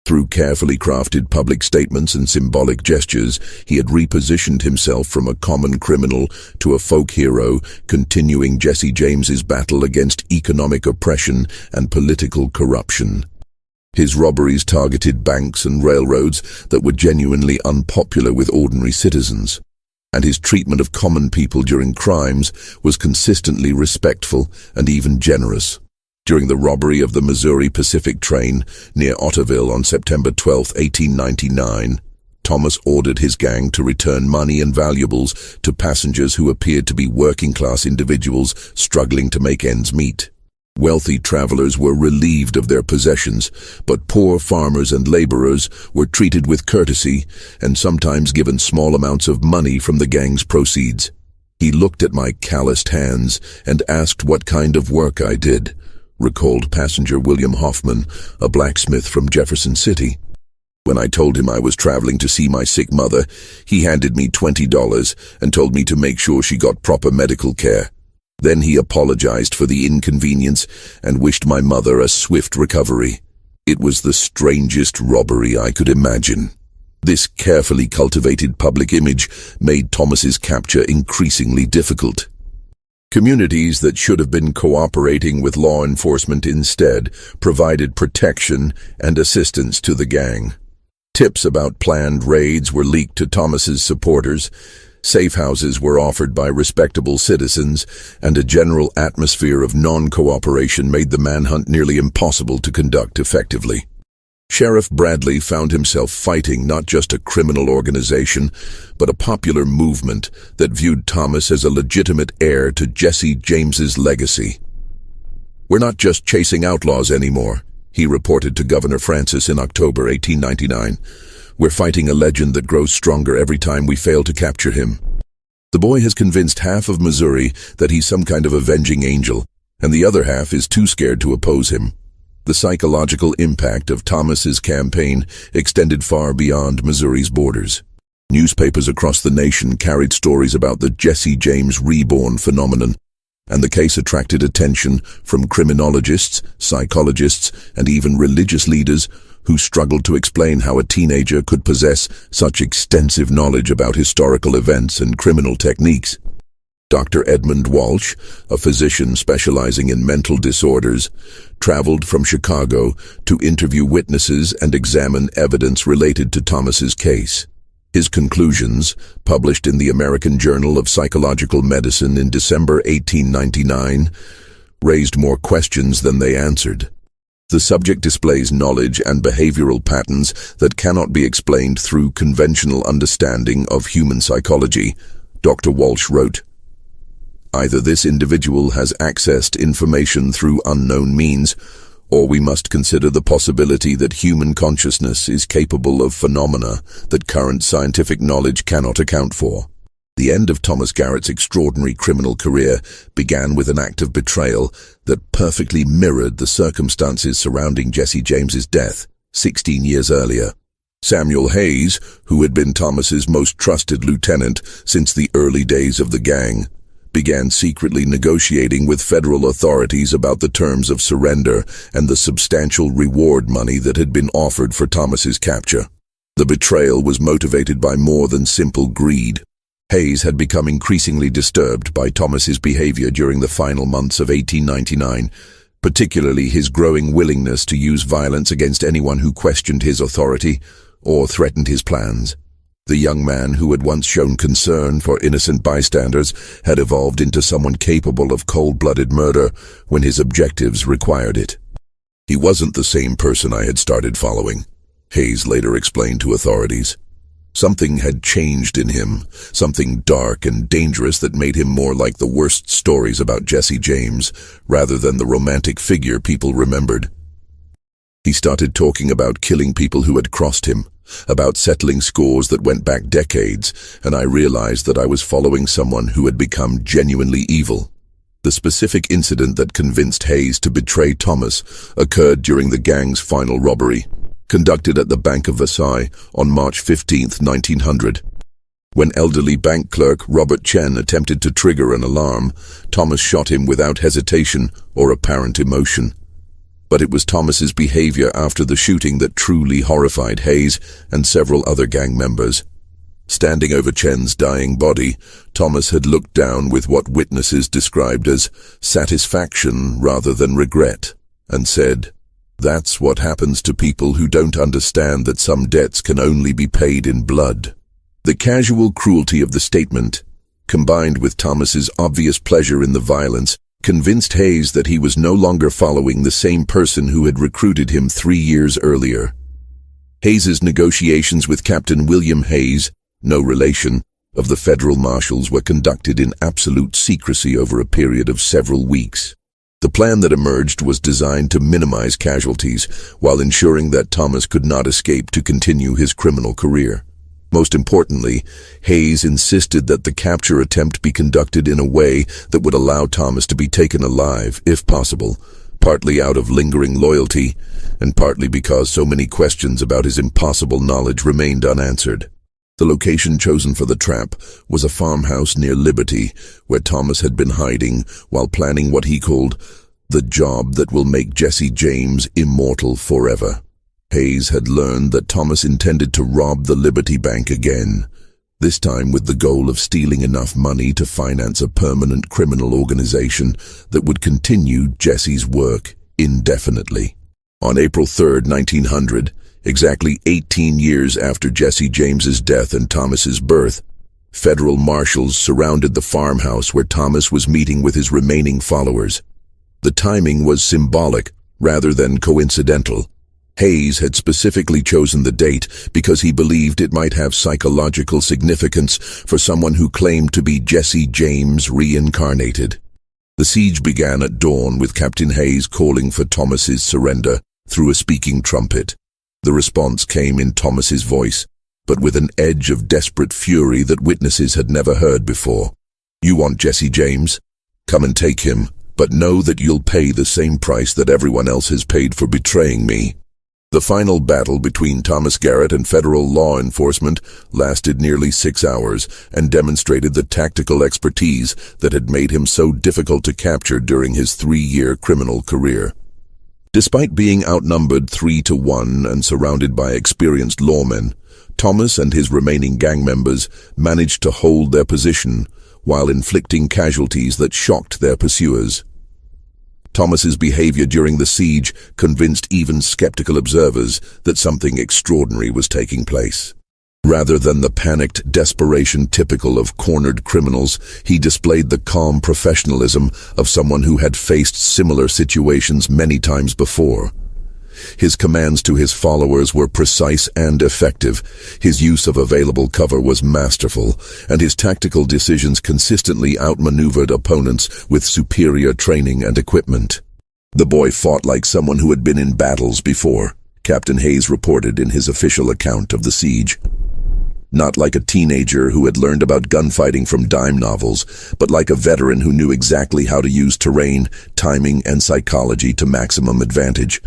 Through carefully crafted public statements and symbolic gestures, he had repositioned himself from a common criminal to a folk hero, continuing Jesse James's battle against economic oppression and political corruption. His robberies targeted banks and railroads that were genuinely unpopular with ordinary citizens, and his treatment of common people during crimes was consistently respectful and even generous. During the robbery of the Missouri Pacific train near Otterville on September 12, 1899, Thomas ordered his gang to return money and valuables to passengers who appeared to be working-class individuals struggling to make ends meet. Wealthy travelers were relieved of their possessions, but poor farmers and laborers were treated with courtesy and sometimes given small amounts of money from the gang's proceeds. He looked at my calloused hands and asked what kind of work I did, recalled passenger William Hoffman, a blacksmith from Jefferson City. When I told him I was traveling to see my sick mother, he handed me $20 and told me to make sure she got proper medical care. Then he apologized for the inconvenience and wished my mother a swift recovery. It was the strangest robbery I could imagine. This carefully cultivated public image made Thomas's capture increasingly difficult. Communities that should have been cooperating with law enforcement instead provided protection and assistance to the gang. Tips about planned raids were leaked to Thomas's supporters, safe houses were offered by respectable citizens, and a general atmosphere of non-cooperation made the manhunt nearly impossible to conduct effectively. Sheriff Bradley found himself fighting not just a criminal organization, but a popular movement that viewed Thomas as a legitimate heir to Jesse James's legacy. "We're not just chasing outlaws anymore," he reported to Governor Francis in October 1899. "We're fighting a legend that grows stronger every time we fail to capture him." The boy has convinced half of Missouri that he's some kind of avenging angel, and the other half is too scared to oppose him. The psychological impact of Thomas's campaign extended far beyond Missouri's borders. Newspapers across the nation carried stories about the Jesse James reborn phenomenon, and the case attracted attention from criminologists, psychologists, and even religious leaders who struggled to explain how a teenager could possess such extensive knowledge about historical events and criminal techniques. Dr. Edmund Walsh, a physician specializing in mental disorders, traveled from Chicago to interview witnesses and examine evidence related to Thomas's case. His conclusions, published in the American Journal of Psychological Medicine in December 1899, raised more questions than they answered. The subject displays knowledge and behavioral patterns that cannot be explained through conventional understanding of human psychology, Dr. Walsh wrote. Either this individual has accessed information through unknown means, or we must consider the possibility that human consciousness is capable of phenomena that current scientific knowledge cannot account for. The end of Thomas Garrett's extraordinary criminal career began with an act of betrayal that perfectly mirrored the circumstances surrounding Jesse James's death 16 years earlier. Samuel Hayes, who had been Thomas's most trusted lieutenant since the early days of the gang, began secretly negotiating with federal authorities about the terms of surrender and the substantial reward money that had been offered for Thomas's capture. The betrayal was motivated by more than simple greed. Hayes had become increasingly disturbed by Thomas's behavior during the final months of 1899, particularly his growing willingness to use violence against anyone who questioned his authority or threatened his plans. The young man who had once shown concern for innocent bystanders had evolved into someone capable of cold-blooded murder when his objectives required it. He wasn't the same person I had started following, Hayes later explained to authorities. Something had changed in him, something dark and dangerous that made him more like the worst stories about Jesse James, rather than the romantic figure people remembered. He started talking about killing people who had crossed him, about settling scores that went back decades, and I realized that I was following someone who had become genuinely evil. The specific incident that convinced Hayes to betray Thomas occurred during the gang's final robbery, conducted at the Bank of Versailles on March 15, 1900. When elderly bank clerk Robert Chen attempted to trigger an alarm, Thomas shot him without hesitation or apparent emotion. But it was Thomas's behavior after the shooting that truly horrified Hayes and several other gang members. Standing over Chen's dying body, Thomas had looked down with what witnesses described as satisfaction rather than regret, and said, "That's what happens to people who don't understand that some debts can only be paid in blood." The casual cruelty of the statement, combined with Thomas's obvious pleasure in the violence, convinced Hayes that he was no longer following the same person who had recruited him 3 years earlier. Hayes's negotiations with Captain William Hayes, no relation, of the federal marshals were conducted in absolute secrecy over a period of several weeks. The plan that emerged was designed to minimize casualties while ensuring that Thomas could not escape to continue his criminal career. Most importantly, Hayes insisted that the capture attempt be conducted in a way that would allow Thomas to be taken alive, if possible, partly out of lingering loyalty, and partly because so many questions about his impossible knowledge remained unanswered. The location chosen for the trap was a farmhouse near Liberty, where Thomas had been hiding while planning what he called the job that will make Jesse James immortal forever. Hayes had learned that Thomas intended to rob the Liberty Bank again, this time with the goal of stealing enough money to finance a permanent criminal organization that would continue Jesse's work indefinitely. On April 3, 1900, exactly 18 years after Jesse James's death and Thomas's birth, federal marshals surrounded the farmhouse where Thomas was meeting with his remaining followers. The timing was symbolic rather than coincidental. Hayes had specifically chosen the date because he believed it might have psychological significance for someone who claimed to be Jesse James reincarnated. The siege began at dawn with Captain Hayes calling for Thomas's surrender through a speaking trumpet. The response came in Thomas's voice, but with an edge of desperate fury that witnesses had never heard before. "You want Jesse James? Come and take him, but know that you'll pay the same price that everyone else has paid for betraying me." The final battle between Thomas Garrett and federal law enforcement lasted nearly 6 hours and demonstrated the tactical expertise that had made him so difficult to capture during his 3-year criminal career. Despite being outnumbered 3-1 and surrounded by experienced lawmen, Thomas and his remaining gang members managed to hold their position while inflicting casualties that shocked their pursuers. Thomas's behavior during the siege convinced even skeptical observers that something extraordinary was taking place. Rather than the panicked desperation typical of cornered criminals, he displayed the calm professionalism of someone who had faced similar situations many times before. His commands to his followers were precise and effective, his use of available cover was masterful, and his tactical decisions consistently outmaneuvered opponents with superior training and equipment. "The boy fought like someone who had been in battles before," Captain Hayes reported in his official account of the siege. "Not like a teenager who had learned about gunfighting from dime novels, but like a veteran who knew exactly how to use terrain, timing, and psychology to maximum advantage.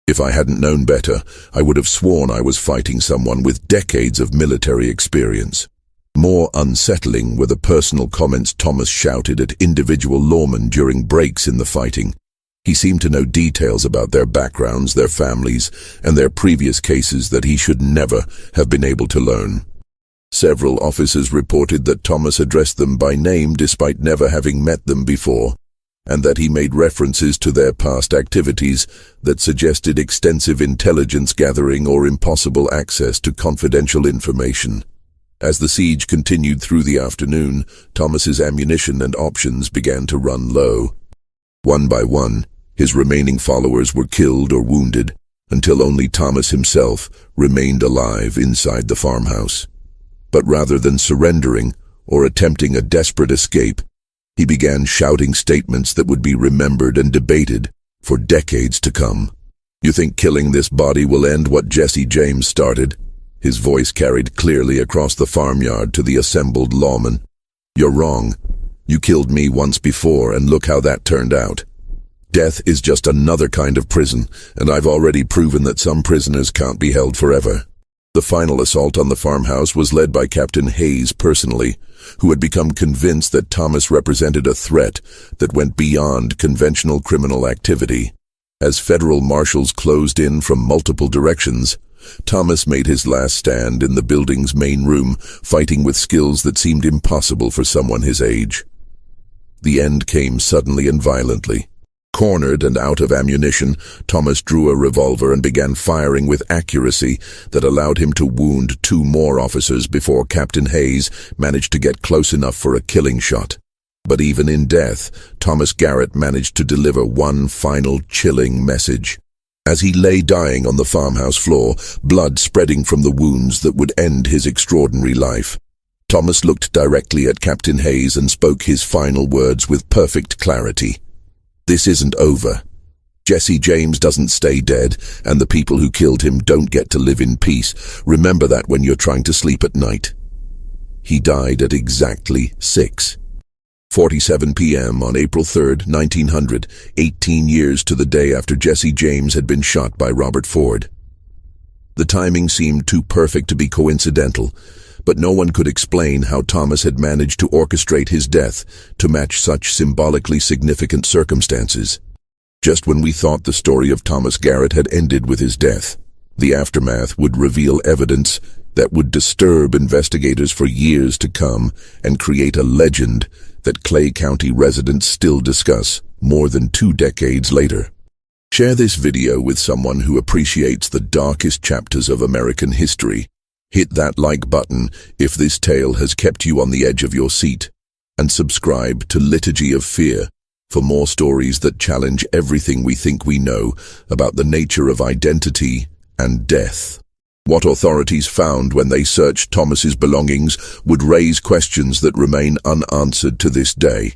If I hadn't known better, I would have sworn I was fighting someone with decades of military experience." More unsettling were the personal comments Thomas shouted at individual lawmen during breaks in the fighting. He seemed to know details about their backgrounds, their families, and their previous cases that he should never have been able to learn. Several officers reported that Thomas addressed them by name despite never having met them before, and that he made references to their past activities that suggested extensive intelligence gathering or impossible access to confidential information. As the siege continued through the afternoon, Thomas's ammunition and options began to run low. One by one, his remaining followers were killed or wounded, until only Thomas himself remained alive inside the farmhouse. But rather than surrendering or attempting a desperate escape, he began shouting statements that would be remembered and debated for decades to come. "You think killing this body will end what Jesse James started?" His voice carried clearly across the farmyard to the assembled lawmen. "You're wrong. You killed me once before, and look how that turned out. Death is just another kind of prison, and I've already proven that some prisoners can't be held forever." The final assault on the farmhouse was led by Captain Hayes personally, who had become convinced that Thomas represented a threat that went beyond conventional criminal activity. As federal marshals closed in from multiple directions, Thomas made his last stand in the building's main room, fighting with skills that seemed impossible for someone his age. The end came suddenly and violently. Cornered and out of ammunition, Thomas drew a revolver and began firing with accuracy that allowed him to wound 2 more officers before Captain Hayes managed to get close enough for a killing shot. But even in death, Thomas Garrett managed to deliver one final chilling message. As he lay dying on the farmhouse floor, blood spreading from the wounds that would end his extraordinary life, Thomas looked directly at Captain Hayes and spoke his final words with perfect clarity. "This isn't over. Jesse James doesn't stay dead, and the people who killed him don't get to live in peace. Remember that when you're trying to sleep at night." He died at exactly 6:47 p.m. on April 3, 1900, 18 years to the day after Jesse James had been shot by Robert Ford. The timing seemed too perfect to be coincidental, but no one could explain how Thomas had managed to orchestrate his death to match such symbolically significant circumstances. Just when we thought the story of Thomas Garrett had ended with his death, the aftermath would reveal evidence that would disturb investigators for years to come and create a legend that Clay County residents still discuss more than 2 decades later. Share this video with someone who appreciates the darkest chapters of American history. Hit that like button if this tale has kept you on the edge of your seat, and subscribe to Liturgy of Fear for more stories that challenge everything we think we know about the nature of identity and death. What authorities found when they searched Thomas's belongings would raise questions that remain unanswered to this day.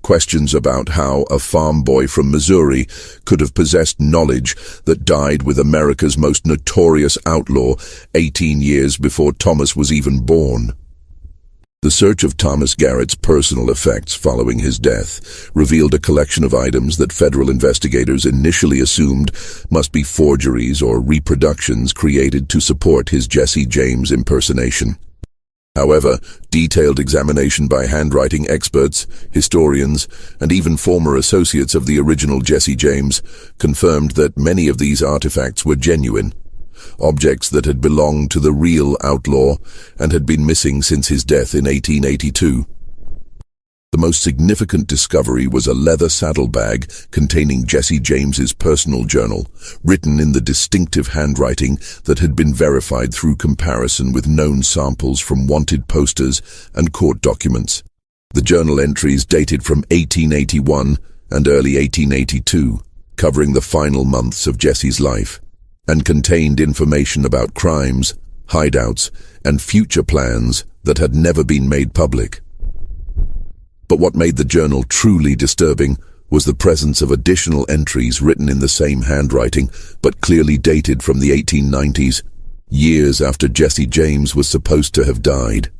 Questions about how a farm boy from Missouri could have possessed knowledge that died with America's most notorious outlaw 18 years before Thomas was even born. The search of Thomas Garrett's personal effects following his death revealed a collection of items that federal investigators initially assumed must be forgeries or reproductions created to support his Jesse James impersonation. However, detailed examination by handwriting experts, historians, and even former associates of the original Jesse James confirmed that many of these artifacts were genuine, objects that had belonged to the real outlaw and had been missing since his death in 1882. The most significant discovery was a leather saddlebag containing Jesse James's personal journal, written in the distinctive handwriting that had been verified through comparison with known samples from wanted posters and court documents. The journal entries dated from 1881 and early 1882, covering the final months of Jesse's life, and contained information about crimes, hideouts, and future plans that had never been made public. But what made the journal truly disturbing was the presence of additional entries written in the same handwriting, but clearly dated from the 1890s, years after Jesse James was supposed to have died.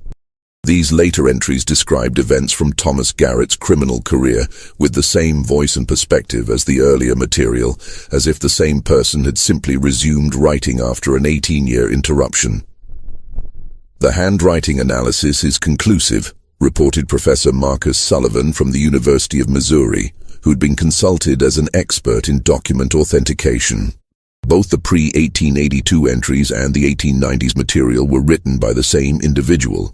These later entries described events from Thomas Garrett's criminal career with the same voice and perspective as the earlier material, as if the same person had simply resumed writing after an 18-year interruption. The handwriting analysis is conclusive, reported Professor Marcus Sullivan from the University of Missouri, who'd been consulted as an expert in document authentication. Both the pre-1882 entries and the 1890s material were written by the same individual.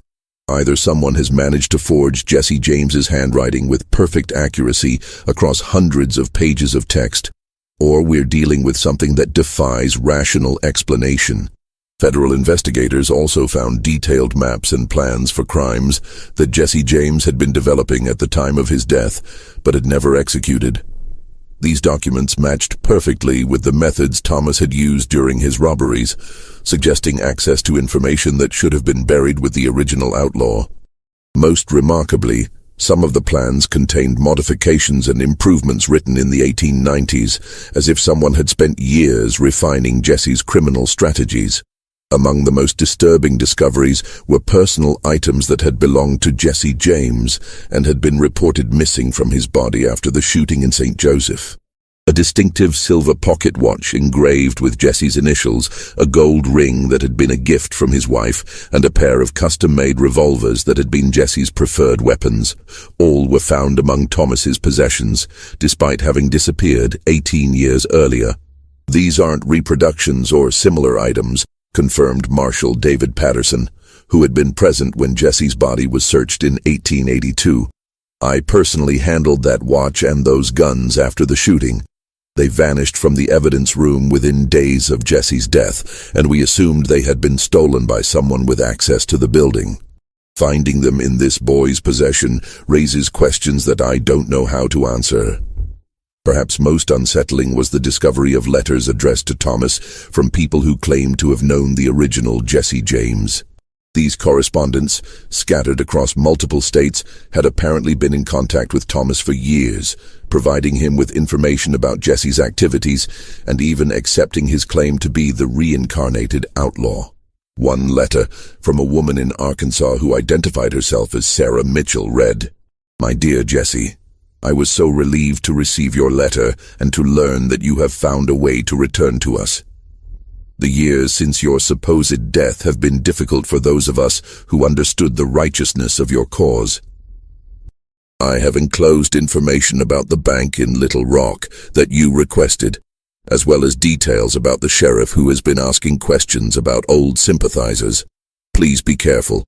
Either someone has managed to forge Jesse James's handwriting with perfect accuracy across hundreds of pages of text, or we're dealing with something that defies rational explanation. Federal investigators also found detailed maps and plans for crimes that Jesse James had been developing at the time of his death, but had never executed. These documents matched perfectly with the methods Thomas had used during his robberies, suggesting access to information that should have been buried with the original outlaw. Most remarkably, some of the plans contained modifications and improvements written in the 1890s, as if someone had spent years refining Jesse's criminal strategies. Among the most disturbing discoveries were personal items that had belonged to Jesse James and had been reported missing from his body after the shooting in St. Joseph. A distinctive silver pocket watch engraved with Jesse's initials, a gold ring that had been a gift from his wife, and a pair of custom-made revolvers that had been Jesse's preferred weapons. All were found among Thomas's possessions, despite having disappeared 18 years earlier. These aren't reproductions or similar items, confirmed Marshal David Patterson, who had been present when Jesse's body was searched in 1882. I personally handled that watch and those guns after the shooting. They vanished from the evidence room within days of Jesse's death, and we assumed they had been stolen by someone with access to the building. Finding them in this boy's possession raises questions that I don't know how to answer. Perhaps most unsettling was the discovery of letters addressed to Thomas from people who claimed to have known the original Jesse James. These correspondents, scattered across multiple states, had apparently been in contact with Thomas for years, providing him with information about Jesse's activities and even accepting his claim to be the reincarnated outlaw. One letter from a woman in Arkansas who identified herself as Sarah Mitchell read, "My dear Jesse, I was so relieved to receive your letter and to learn that you have found a way to return to us. The years since your supposed death have been difficult for those of us who understood the righteousness of your cause. I have enclosed information about the bank in Little Rock that you requested, as well as details about the sheriff who has been asking questions about old sympathizers. Please be careful.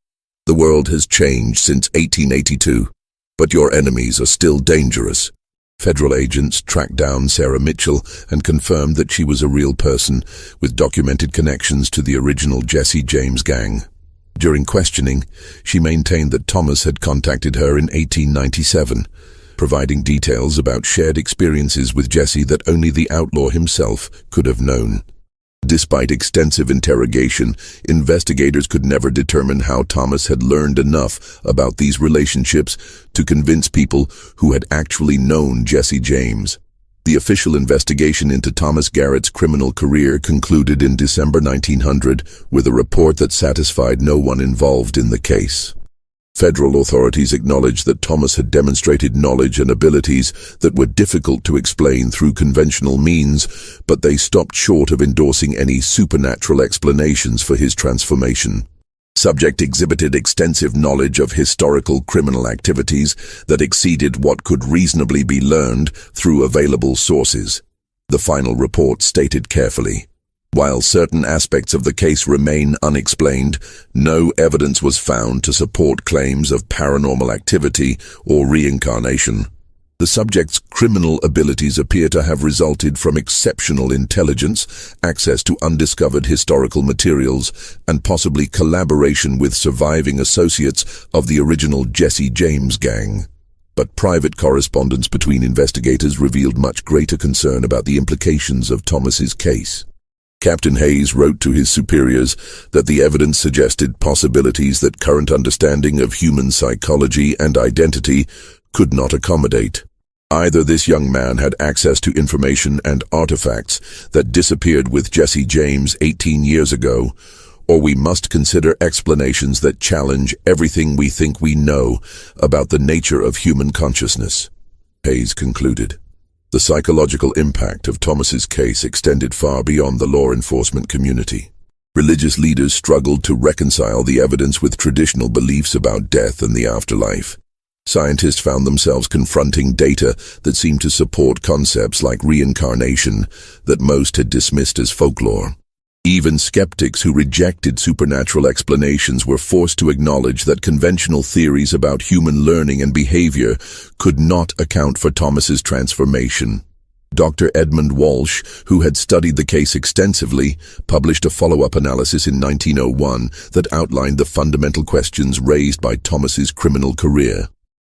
The world has changed since 1882, but your enemies are still dangerous." Federal agents tracked down Sarah Mitchell and confirmed that she was a real person with documented connections to the original Jesse James gang. During questioning, she maintained that Thomas had contacted her in 1897, providing details about shared experiences with Jesse that only the outlaw himself could have known. Despite extensive interrogation, investigators could never determine how Thomas had learned enough about these relationships to convince people who had actually known Jesse James. The official investigation into Thomas Garrett's criminal career concluded in December 1900 with a report that satisfied no one involved in the case. Federal authorities acknowledged that Thomas had demonstrated knowledge and abilities that were difficult to explain through conventional means, but they stopped short of endorsing any supernatural explanations for his transformation. Subject exhibited extensive knowledge of historical criminal activities that exceeded what could reasonably be learned through available sources. The final report stated carefully, "While certain aspects of the case remain unexplained, no evidence was found to support claims of paranormal activity or reincarnation. The subject's criminal abilities appear to have resulted from exceptional intelligence, access to undiscovered historical materials, and possibly collaboration with surviving associates of the original Jesse James gang." But private correspondence between investigators revealed much greater concern about the implications of Thomas's case. Captain Hayes wrote to his superiors that the evidence suggested possibilities that current understanding of human psychology and identity could not accommodate. Either this young man had access to information and artifacts that disappeared with Jesse James 18 years ago, or we must consider explanations that challenge everything we think we know about the nature of human consciousness, Hayes concluded. The psychological impact of Thomas's case extended far beyond the law enforcement community. Religious leaders struggled to reconcile the evidence with traditional beliefs about death and the afterlife. Scientists found themselves confronting data that seemed to support concepts like reincarnation that most had dismissed as folklore. Even skeptics who rejected supernatural explanations were forced to acknowledge that conventional theories about human learning and behavior could not account for Thomas's transformation. Dr. Edmund Walsh, who had studied the case extensively, published a follow-up analysis in 1901 that outlined the fundamental questions raised by Thomas's criminal career.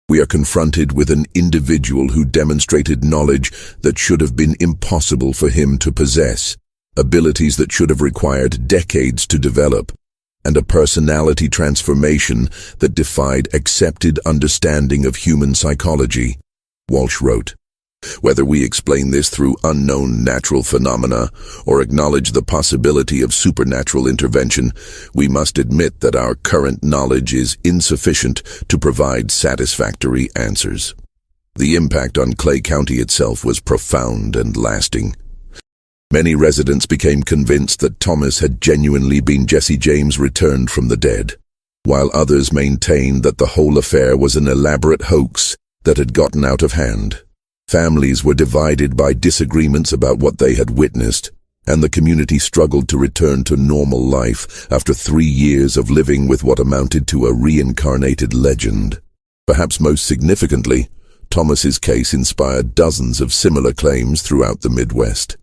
We are confronted with an individual who demonstrated knowledge that should have been impossible for him to possess, abilities that should have required decades to develop, and a personality transformation that defied accepted understanding of human psychology, Walsh wrote. Whether we explain this through unknown natural phenomena or acknowledge the possibility of supernatural intervention, we must admit that our current knowledge is insufficient to provide satisfactory answers. The impact on Clay County itself was profound and lasting. Many residents became convinced that Thomas had genuinely been Jesse James returned from the dead, while others maintained that the whole affair was an elaborate hoax that had gotten out of hand. Families were divided by disagreements about what they had witnessed, and the community struggled to return to normal life after 3 years of living with what amounted to a reincarnated legend. Perhaps most significantly, Thomas's case inspired dozens of similar claims throughout the Midwest.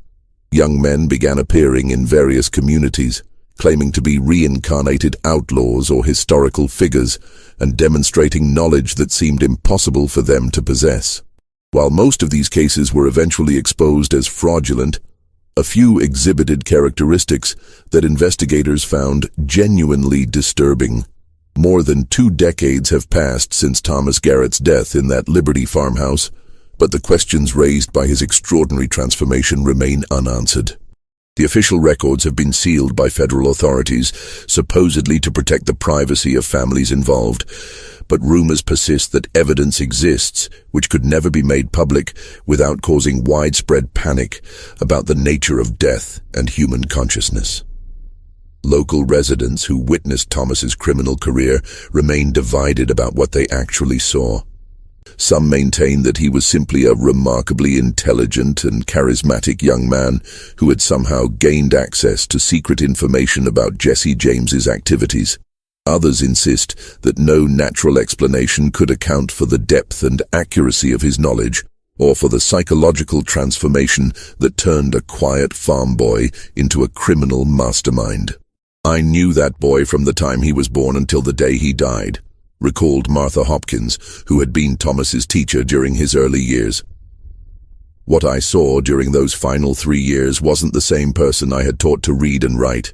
Young men began appearing in various communities, claiming to be reincarnated outlaws or historical figures, and demonstrating knowledge that seemed impossible for them to possess. While most of these cases were eventually exposed as fraudulent, a few exhibited characteristics that investigators found genuinely disturbing. More than 2 decades have passed since Thomas Garrett's death in that Liberty farmhouse, but the questions raised by his extraordinary transformation remain unanswered. The official records have been sealed by federal authorities, supposedly to protect the privacy of families involved, but rumors persist that evidence exists which could never be made public without causing widespread panic about the nature of death and human consciousness. Local residents who witnessed Thomas's criminal career remain divided about what they actually saw. Some maintain that he was simply a remarkably intelligent and charismatic young man who had somehow gained access to secret information about Jesse James's activities. Others insist that no natural explanation could account for the depth and accuracy of his knowledge, or for the psychological transformation that turned a quiet farm boy into a criminal mastermind. "I knew that boy from the time he was born until the day he died," recalled Martha Hopkins, who had been Thomas's teacher during his early years. "What I saw during those final 3 years wasn't the same person I had taught to read and write.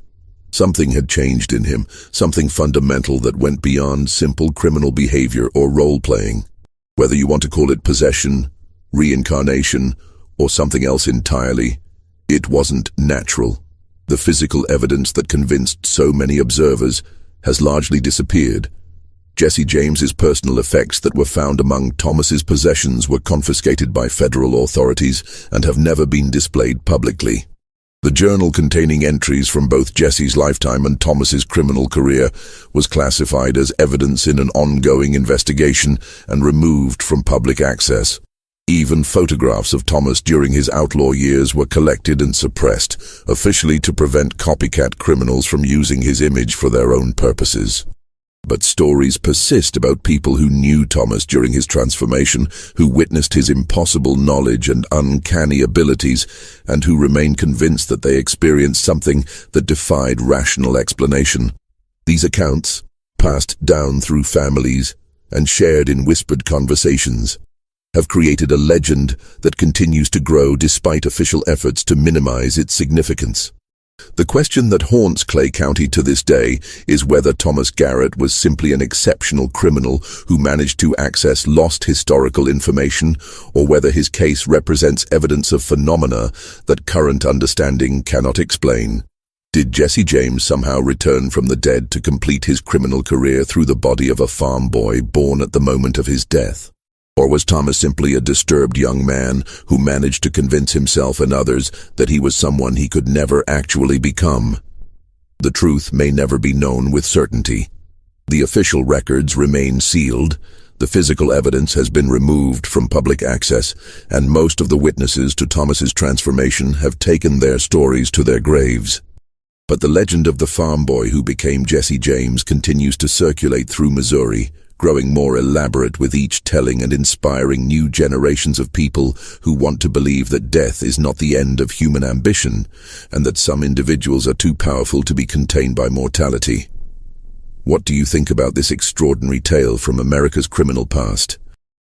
Something had changed in him, something fundamental that went beyond simple criminal behavior or role-playing. Whether you want to call it possession, reincarnation, or something else entirely, it wasn't natural. The physical evidence that convinced so many observers has largely disappeared. Jesse James's personal effects that were found among Thomas's possessions were confiscated by federal authorities and have never been displayed publicly. The journal containing entries from both Jesse's lifetime and Thomas's criminal career was classified as evidence in an ongoing investigation and removed from public access. Even photographs of Thomas during his outlaw years were collected and suppressed, officially to prevent copycat criminals from using his image for their own purposes. But stories persist about people who knew Thomas during his transformation, who witnessed his impossible knowledge and uncanny abilities, and who remain convinced that they experienced something that defied rational explanation. These accounts, passed down through families and shared in whispered conversations, have created a legend that continues to grow despite official efforts to minimize its significance. The question that haunts Clay County to this day is whether Thomas Garrett was simply an exceptional criminal who managed to access lost historical information, or whether his case represents evidence of phenomena that current understanding cannot explain. Did Jesse James somehow return from the dead to complete his criminal career through the body of a farm boy born at the moment of his death? Or was Thomas simply a disturbed young man who managed to convince himself and others that he was someone he could never actually become? The truth may never be known with certainty. The official records remain sealed, the physical evidence has been removed from public access, and most of the witnesses to Thomas's transformation have taken their stories to their graves. But the legend of the farm boy who became Jesse James continues to circulate through Missouri, growing more elaborate with each telling and inspiring new generations of people who want to believe that death is not the end of human ambition, and that some individuals are too powerful to be contained by mortality. What do you think about this extraordinary tale from America's criminal past?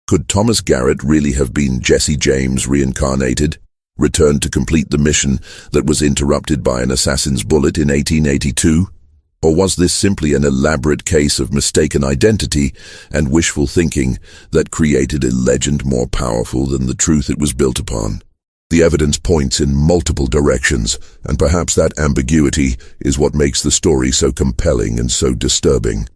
Could Thomas Garrett really have been Jesse James reincarnated, returned to complete the mission that was interrupted by an assassin's bullet in 1882? Or was this simply an elaborate case of mistaken identity and wishful thinking that created a legend more powerful than the truth it was built upon? The evidence points in multiple directions, and perhaps that ambiguity is what makes the story so compelling and so disturbing.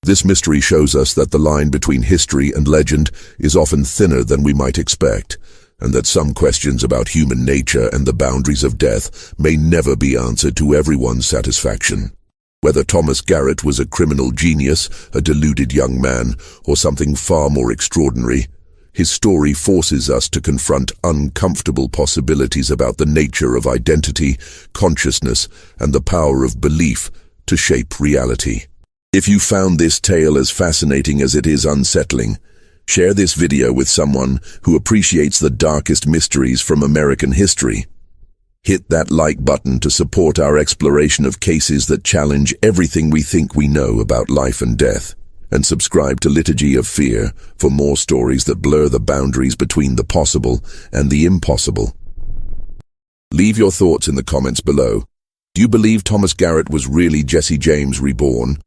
This mystery shows us that the line between history and legend is often thinner than we might expect, and that some questions about human nature and the boundaries of death may never be answered to everyone's satisfaction. Whether Thomas Garrett was a criminal genius, a deluded young man, or something far more extraordinary, his story forces us to confront uncomfortable possibilities about the nature of identity, consciousness, and the power of belief to shape reality. If you found this tale as fascinating as it is unsettling, share this video with someone who appreciates the darkest mysteries from American history. Hit that like button to support our exploration of cases that challenge everything we think we know about life and death. and subscribe to Liturgy of Fear for more stories that blur the boundaries between the possible and the impossible. Leave your thoughts in the comments below. Do you believe Thomas Garrett was really Jesse James reborn?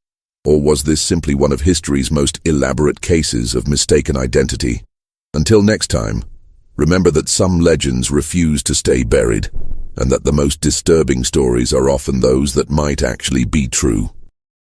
Or was this simply one of history's most elaborate cases of mistaken identity? Until next time, remember that some legends refuse to stay buried, and that the most disturbing stories are often those that might actually be true.